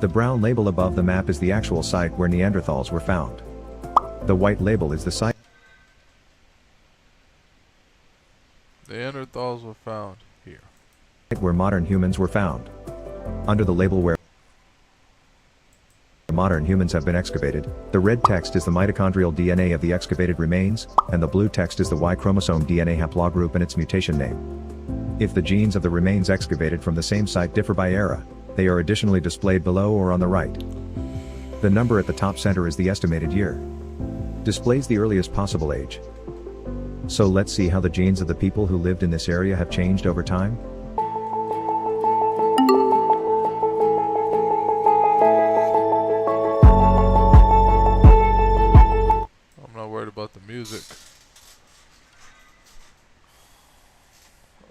The brown label above the map is the actual site where Neanderthals were found. The white label is the site Neanderthals were found here. where modern humans were found. Under the label where modern humans have been excavated, the red text is the mitochondrial DNA of the excavated remains, and the blue text is the Y chromosome DNA haplogroup and its mutation name. If the genes of the remains excavated from the same site differ by era, they are additionally displayed below or on the right. The number at the top center is the estimated year. Displays the earliest possible age. So let's see how the genes of the people who lived in this area have changed over time. I'm not worried about the music.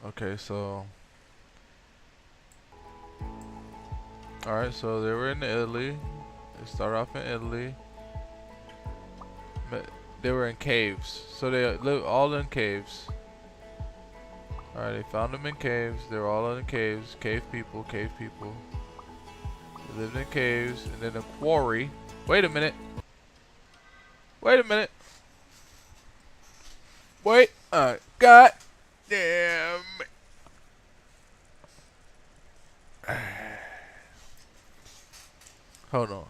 Okay, so alright, so they were in Italy. They started off in Italy. They were in caves, so they live all in caves. Alright, they found them in caves. They were all in caves. Cave people, cave people. They lived in caves, and then a quarry. Wait a minute. Wait a minute. Wait. God damn. Hold on.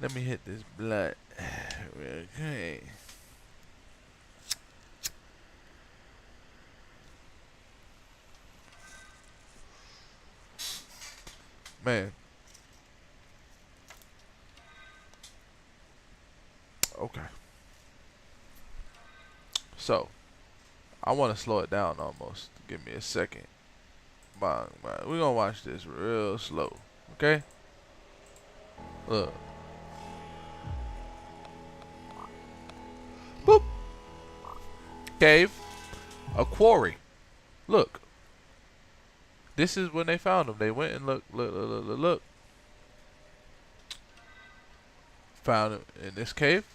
Let me hit this blood. Okay. Man. Okay. So, I want to slow it down almost. Give me a second. Bang, bang. We're going to watch this real slow. Okay? Look. Boop. Cave. A quarry. Look. This is when they found them. They went and look. Found him in this cave.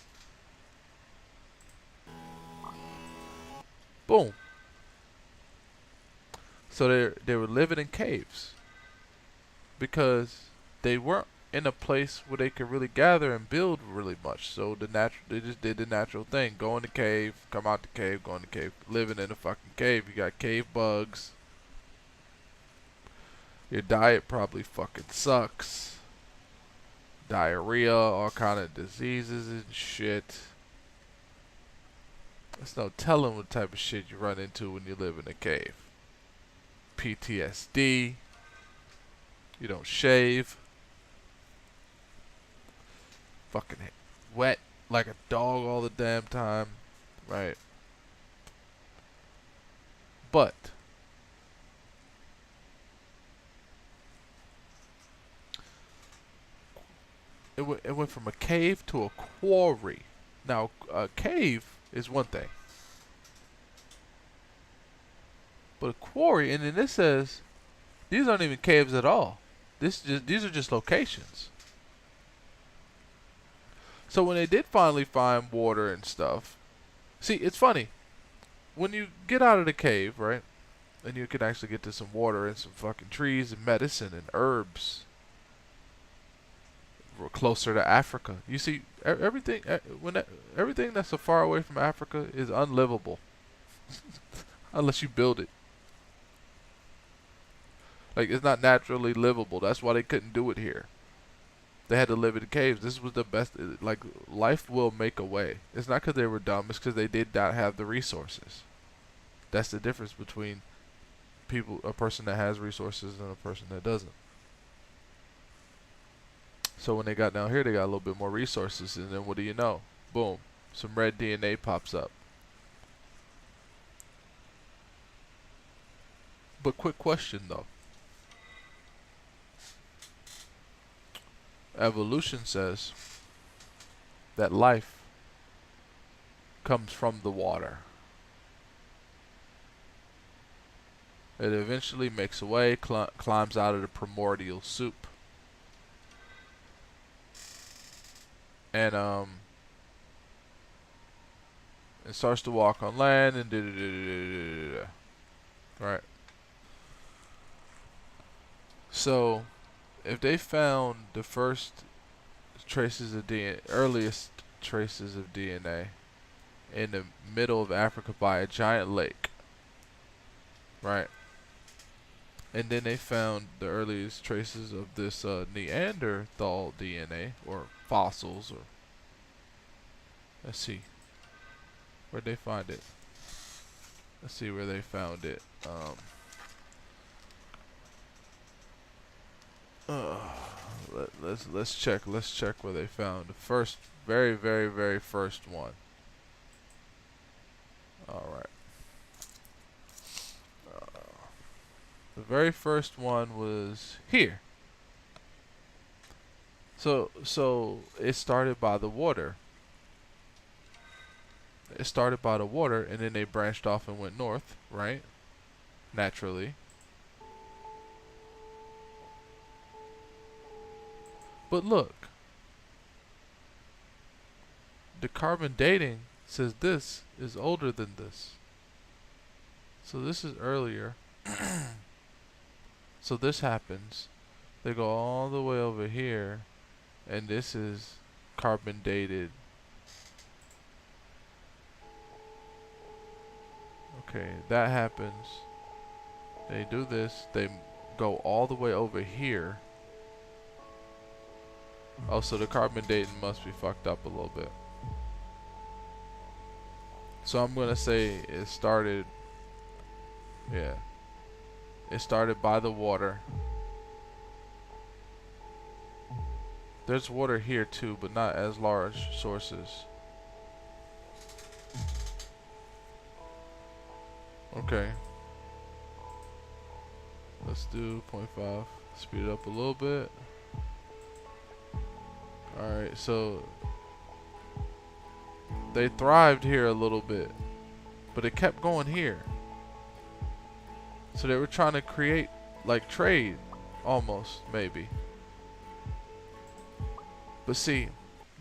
Boom. So they were living in caves because they weren't in a place where they could really gather and build really much. So they just did the natural thing: go in the cave, come out the cave, go in the cave, living in a fucking cave. You got cave bugs. Your diet probably fucking sucks. Diarrhea, all kind of diseases and shit. There's no telling what type of shit you run into when you live in a cave. PTSD. You don't shave. Fucking wet like a dog all the damn time. Right. But it went from a cave to a quarry. Now, a cave is one thing. But a quarry, and then this says, these aren't even caves at all. These are just locations. So when they did finally find water and stuff, see, it's funny. When you get out of the cave, right, and you can actually get to some water and some fucking trees and medicine and herbs, we're closer to Africa. You see, everything that's so far away from Africa is unlivable unless you build it. Like, it's not naturally livable. That's why they couldn't do it here. They had to live in caves. This was the best. Like, life will make a way. It's not because they were dumb. It's because they did not have the resources. That's the difference between a person that has resources and a person that doesn't. So when they got down here, they got a little bit more resources, and then what do you know? Boom, some red DNA pops up. But quick question though. Evolution says that life comes from the water. It eventually makes a way, climbs out of the primordial soup. And it starts to walk on land and right. So, if they found the first traces of DNA, earliest traces of DNA in the middle of Africa by a giant lake, right? And then they found the earliest traces of this Neanderthal DNA or fossils, or let's see, where'd they find it? Let's see where they found it. Let's check where they found the first, very first one. All right. The very first one was here. So it started by the water. It started by the water, and then they branched off and went north, right? Naturally. But look, the carbon dating says this is older than this. So this is earlier. So this happens. They go all the way over here, and this is carbon dated Okay, that happens. They do this. They go all the way over here. Oh, so the carbon dating must be fucked up a little bit. So I'm gonna say it started. Yeah. It started by the water. There's water here too, but not as large sources. Okay. Let's do 0.5. Speed it up a little bit. Alright, so they thrived here a little bit, but it kept going here. So they were trying to create like trade, almost, maybe. But see,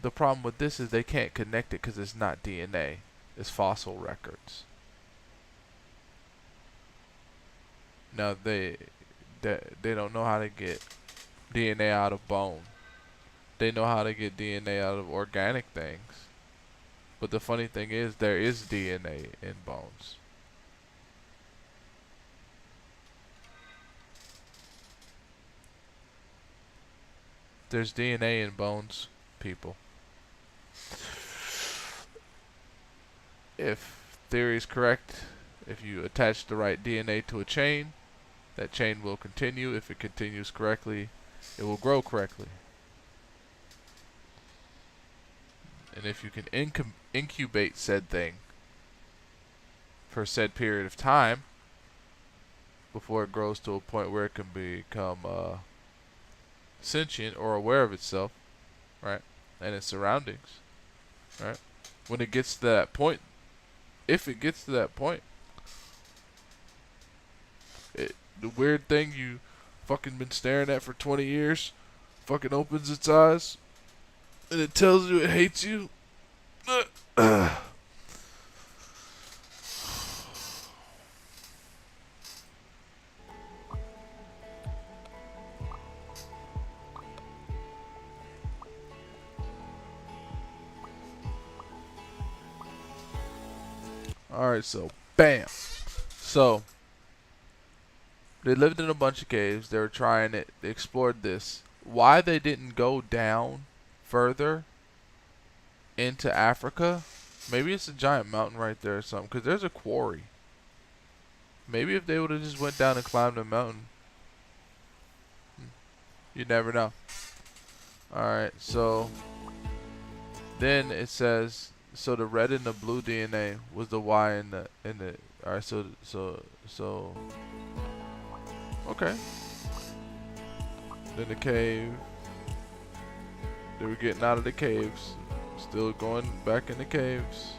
the problem with this is they can't connect it because it's not DNA. It's fossil records. Now they don't know how to get DNA out of bone. They know how to get DNA out of organic things. But the funny thing is there is DNA in bones. There's DNA in bones, people. If theory is correct, if you attach the right DNA to a chain, that chain will continue. If it continues correctly, it will grow correctly. And if you can incubate said thing for said period of time before it grows to a point where it can become sentient or aware of itself, right, and its surroundings, right, when it gets to that point, if it gets to that point, the weird thing you fucking been staring at for 20 years fucking opens its eyes and it tells you it hates you. Alright, so bam. So they lived in a bunch of caves. They were trying it. They explored this. Why they didn't go down further into Africa? Maybe it's a giant mountain right there or something. Because there's a quarry. Maybe if they would have just went down and climbed the mountain. You never know. Alright, so then it says, so the red and the blue DNA was the Y and the alright, so okay. Then the cave. They were getting out of the caves. Still going back in the caves.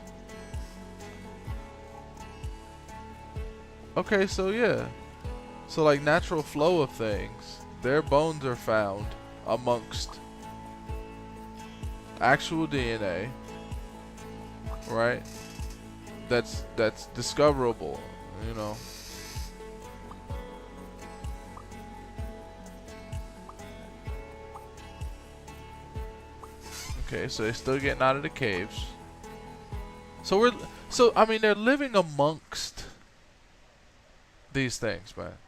Okay, so yeah. So like natural flow of things. Their bones are found amongst actual DNA. Right? That's discoverable, you know. Okay, so they're still getting out of the caves. So I mean they're living amongst these things, man.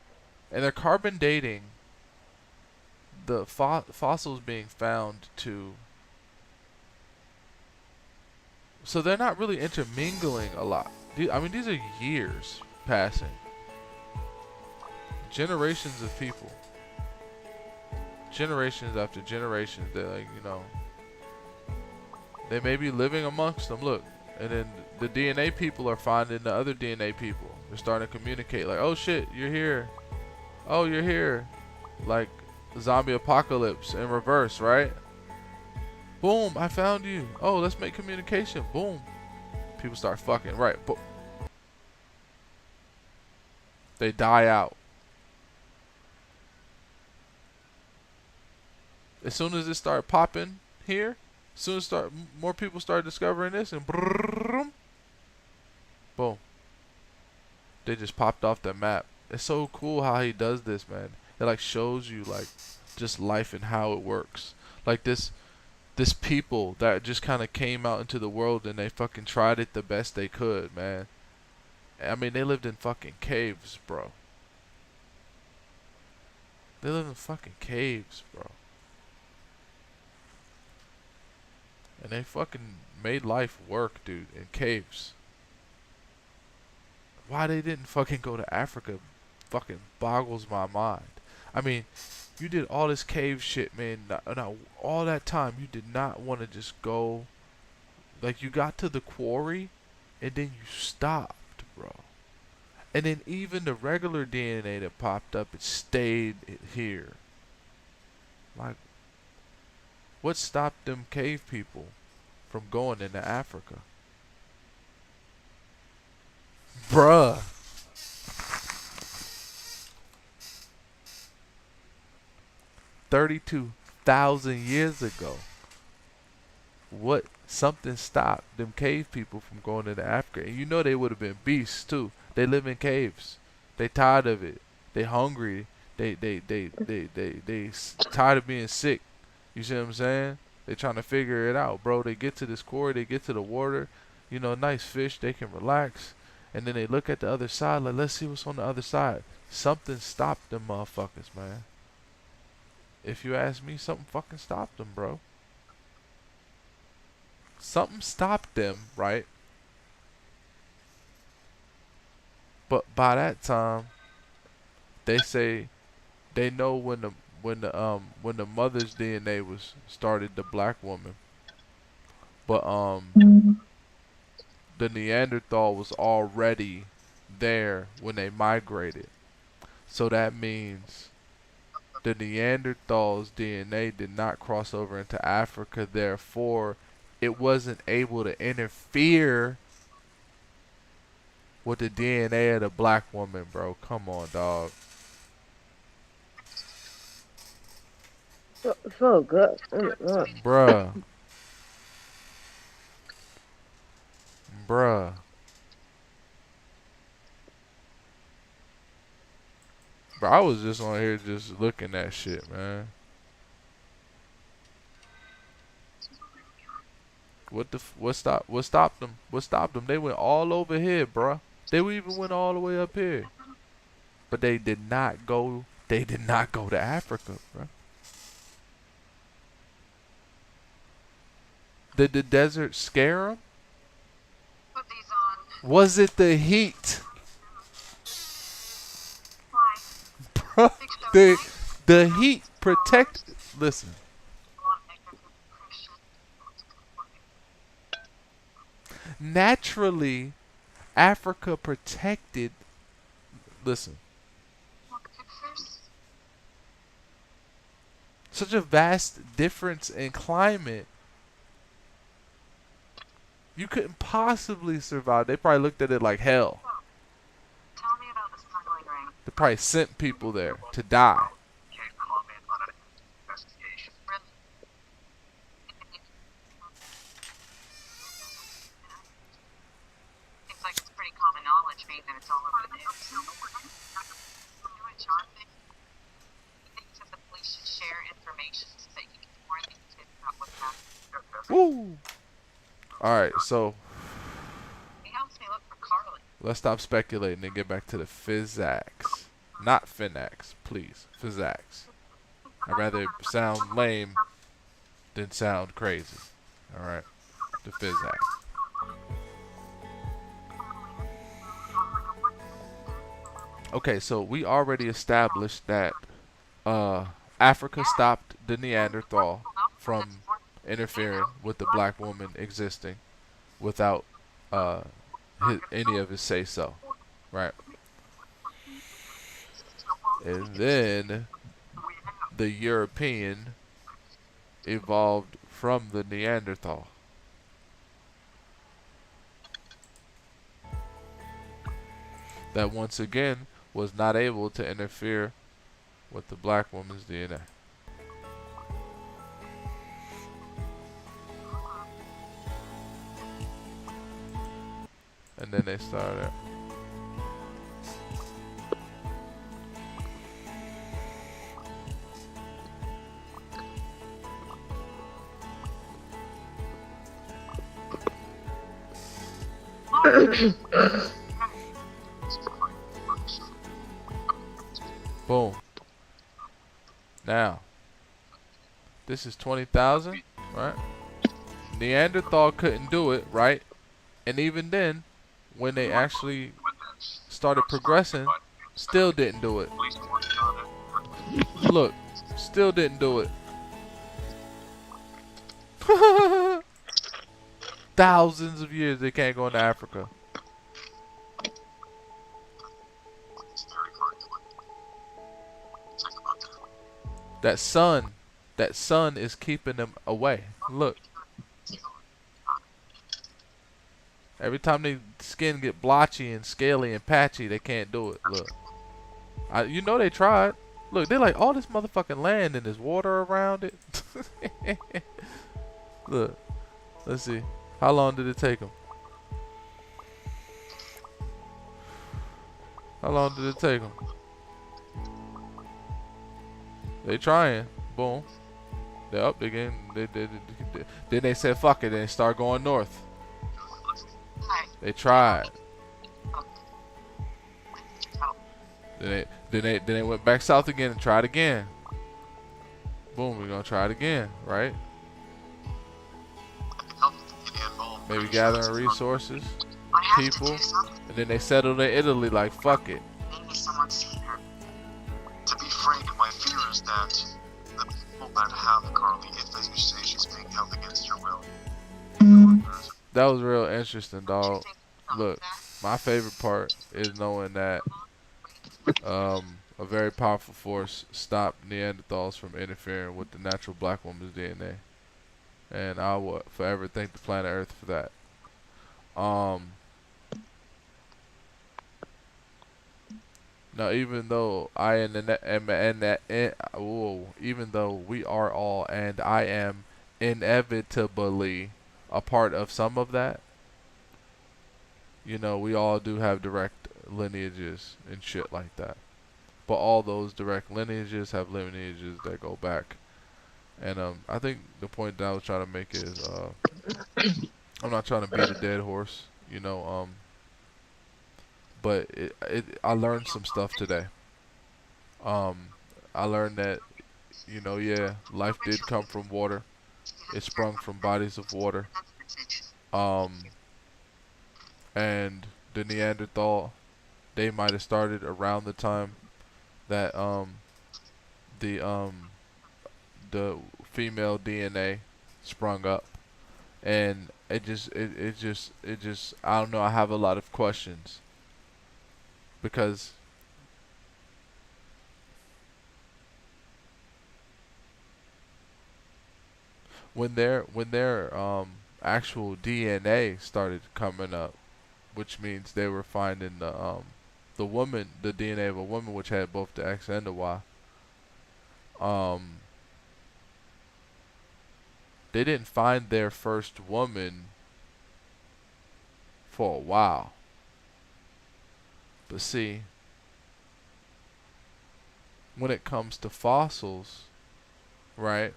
And they're carbon dating the fossils being found to. So they're not really intermingling a lot. I mean, these are years passing. Generations of people. Generations after generations. They're like, you know. They may be living amongst them. Look. And then the DNA people are finding the other DNA people. They're starting to communicate. Like, oh shit, you're here. Oh, you're here. Like zombie apocalypse in reverse, right? Boom, I found you. Oh, let's make communication. Boom. People start fucking. Right. Boom. They die out. As soon as it start popping here, as soon as more people start discovering this and boom. They just popped off the map. It's so cool how he does this, man. It like shows you like just life and how it works. Like this people that just kind of came out into the world and they fucking tried it the best they could, man. I mean, they lived in fucking caves, bro. They live in fucking caves, bro. And they fucking made life work, dude, in caves. Why they didn't fucking go to Africa fucking boggles my mind. I mean, you did all this cave shit, man. Not all that time, you did not want to just go. Like, you got to the quarry, and then you stopped, bro. And then even the regular DNA that popped up, it stayed here. Like, what stopped them cave people from going into Africa? Bruh. 32,000 years ago. What something stopped them cave people from going into Africa? And you know they would have been beasts too. They live in caves. They tired of it. They hungry. They tired of being sick. You see what I'm saying? They trying to figure it out, bro. They get to this quarry, they get to the water, you know, nice fish, they can relax. And then they look at the other side, like, let's see what's on the other side. Something stopped them motherfuckers, man. If you ask me, something fucking stopped them, bro. Something stopped them, right? But by that time, they say they know when the mother's DNA was started, the black woman. But the Neanderthal was already there when they migrated. So that means the Neanderthal's DNA did not cross over into Africa, therefore it wasn't able to interfere with the DNA of the black woman, bro. Come on, dog. So good. Oh my god. Bruh. Bruh. Bro, I was just on here just looking at shit, man. What stopped them? What stopped them? They went all over here, bruh. They even went all the way up here. But they did not go to Africa, bruh. Did the desert scare them? Put these on. Was it the heat? Bruh, the heat protected. Listen. Naturally, Africa protected. Listen. Such a vast difference in climate. You couldn't possibly survive. They probably looked at it like hell. Tell me about the smuggling ring. They probably sent people there to die. Can't comment on an investigation. Seems like it's pretty common knowledge being that it's all over the news. You and John think the police should share information so they can get more things about what's happening. Woo! Alright, so He helps me look for Carly. let's stop speculating and get back to the physics. Not Finax, please. Physics. I'd rather sound lame than sound crazy. Alright? The physics. Okay, so we already established that Africa stopped the Neanderthal from interfering with the black woman existing without any of his say so, right? And then the European evolved from the Neanderthal. That once again was not able to interfere with the black woman's DNA. And then they started. This is 20,000, right? Neanderthal couldn't do it, right? And even then, when they actually started progressing, still didn't do it. Look, still didn't do it. Thousands of years they can't go into Africa. That sun is keeping them away. Look. Every time their skin get blotchy and scaly and patchy, they can't do it. Look. You know they tried. Look, they're like, all this motherfucking land and there's water around it. Look. Let's see. How long did it take them? How long did it take them? They trying. Boom. They're up again. Then they said fuck it and they start going north. They tried. Then they went back south again and tried again. Boom, we're gonna try it again, right? Maybe gathering resources, people, and then they settled in Italy like fuck it. Maybe someone's seen her. To be frank, my fear is that the people that have Carly, if they say she's being held against her will. That was real interesting, dog. Look, my favorite part is knowing that a very powerful force stopped Neanderthals from interfering with the natural black woman's DNA. And I will forever thank the planet Earth for that. Now, even though even though we are all and I am inevitably a part of some of that, you know, we all do have direct lineages and shit like that. But all those direct lineages have lineages that go back. And I think the point that I was trying to make is I'm not trying to beat a dead horse, you know, but I learned some stuff today. I learned that, you know, yeah, life did come from water. It sprung from bodies of water. And the Neanderthal, they might have started around the time that the female DNA sprung up, and it just I don't know, I have a lot of questions because when their actual DNA started coming up, which means they were finding the DNA of a woman which had both the X and the Y. They didn't find their first woman for a while. But see, when it comes to fossils, right?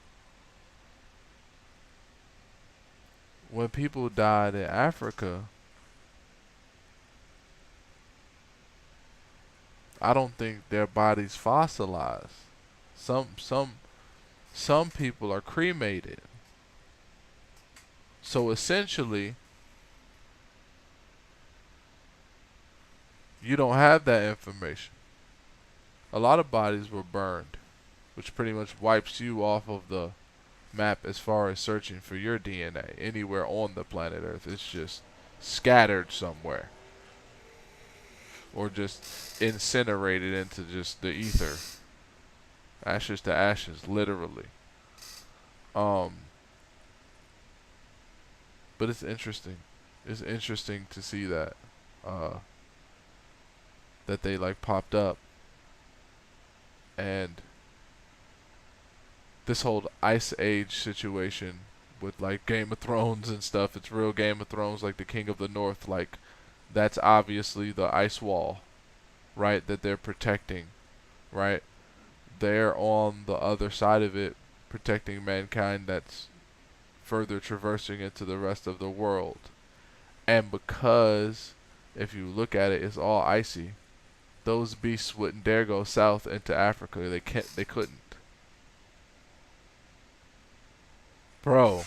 When people died in Africa, I don't think their bodies fossilized. Some people are cremated. So essentially, you don't have that information. A lot of bodies were burned, which pretty much wipes you off of the map as far as searching for your DNA anywhere on the planet Earth. It's just scattered somewhere, or just incinerated into just the ether. Ashes to ashes, literally. But it's interesting. It's interesting to see that that they like popped up, and this whole Ice Age situation with like Game of Thrones and stuff. It's real Game of Thrones, like the King of the North. Like that's obviously the ice wall, right? That they're protecting, right? They're on the other side of it, protecting mankind that's further traversing into the rest of the world. And because if you look at it, it's all icy, those beasts wouldn't dare go south into Africa. They couldn't. Bro.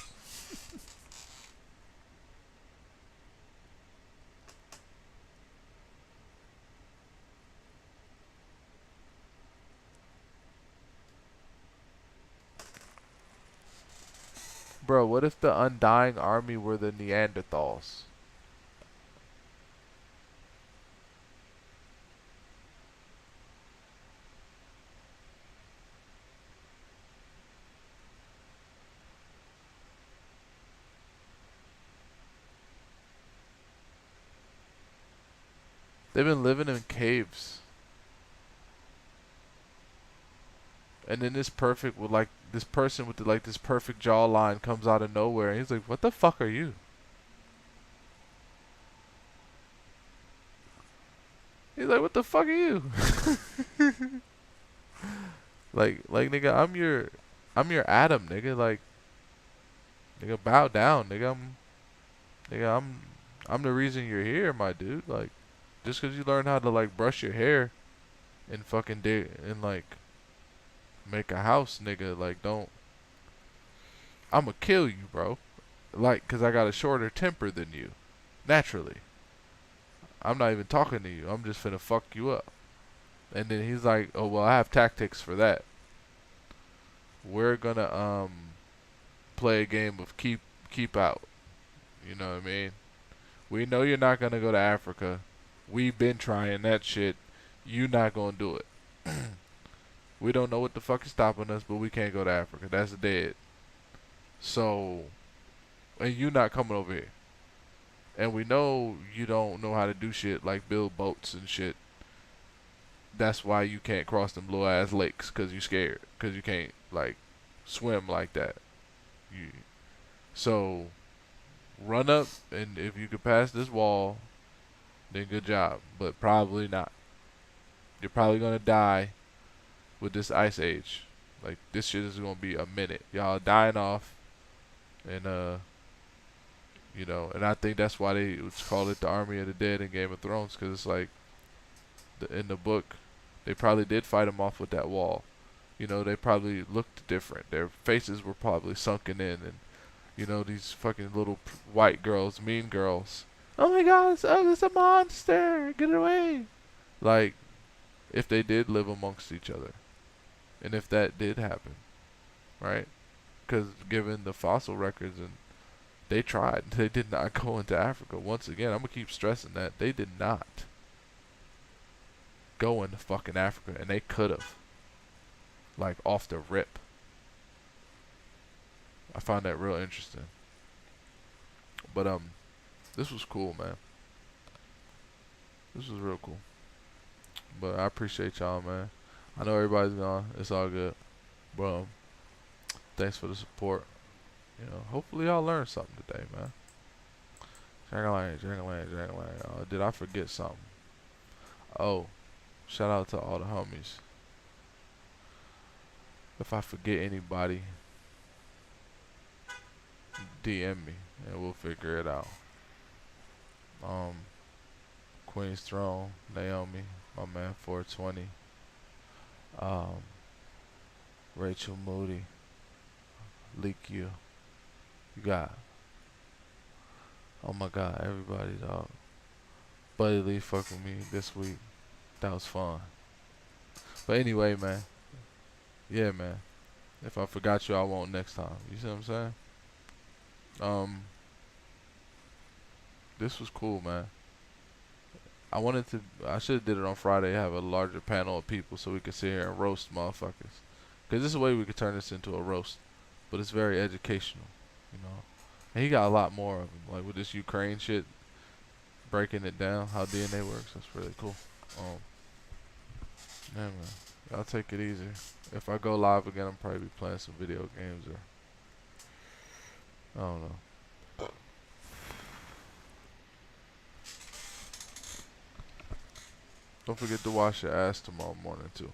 Bro, what if the undying army were the Neanderthals? They've been living in caves. And then this perfect with like this person with the, like this perfect jawline comes out of nowhere and he's like, "What the fuck are you?" He's like, "What the fuck are you?" like nigga, I'm your Adam, nigga. Like nigga, bow down, nigga. Nigga, I'm the reason you're here, my dude. Like just 'cause you learn how to like brush your hair and fucking and like make a house, nigga, like don't I'ma kill you, bro. Like, 'cause I got a shorter temper than you. Naturally. I'm not even talking to you. I'm just finna fuck you up. And then he's like, "Oh, well, I have tactics for that. We're gonna play a game of keep out." You know what I mean? We know you're not gonna go to Africa. We've been trying that shit. You not gonna do it. We don't know what the fuck is stopping us, but we can't go to Africa. That's dead. So, and you not coming over here. And we know you don't know how to do shit like build boats and shit. That's why you can't cross them little ass lakes, 'cause you scared. 'Cause you can't like swim like that. So run up, and if you could pass this wall, then good job. But probably not. You're probably gonna die with this ice age. Like this shit is gonna be a minute. Y'all dying off, and you know, and I think that's why they call it the Army of the Dead in Game of Thrones, 'cause it's like in the book, they probably did fight them off with that wall. You know, they probably looked different. Their faces were probably sunken in, and you know, these fucking little white girls, mean girls. Oh my God, it's a monster! Get it away! Like, if they did live amongst each other, and if that did happen, right? Because given the fossil records, and they tried, they did not go into Africa. Once again, I'm gonna keep stressing that they did not go into fucking Africa, and they could have, like, off the rip. I find that real interesting. But this was cool, man. This was real cool. But I appreciate y'all, man. I know everybody's gone. It's all good. But thanks for the support. You know, hopefully y'all learned something today, man. Jang-a-lang. Did I forget something? Oh, shout out to all the homies. If I forget anybody, DM me and we'll figure it out. Queen's Throne, Naomi, my man 420, Rachel Moody, Leak You got, oh my God, everybody, dog. Buddy Lee fucked with me this week. That was fun. But anyway, man. Yeah, man. If I forgot you, I won't next time. You see what I'm saying? This was cool, man. I should have did it on Friday, have a larger panel of people so we could sit here and roast motherfuckers. Because this is a way we could turn this into a roast. But it's very educational, you know. And he got a lot more of them. Like with this Ukraine shit, breaking it down, how DNA works. That's really cool. Yeah, man. Y'all take it easy. If I go live again, I'm probably be playing some video games or I don't know. Don't forget to wash your ass tomorrow morning too.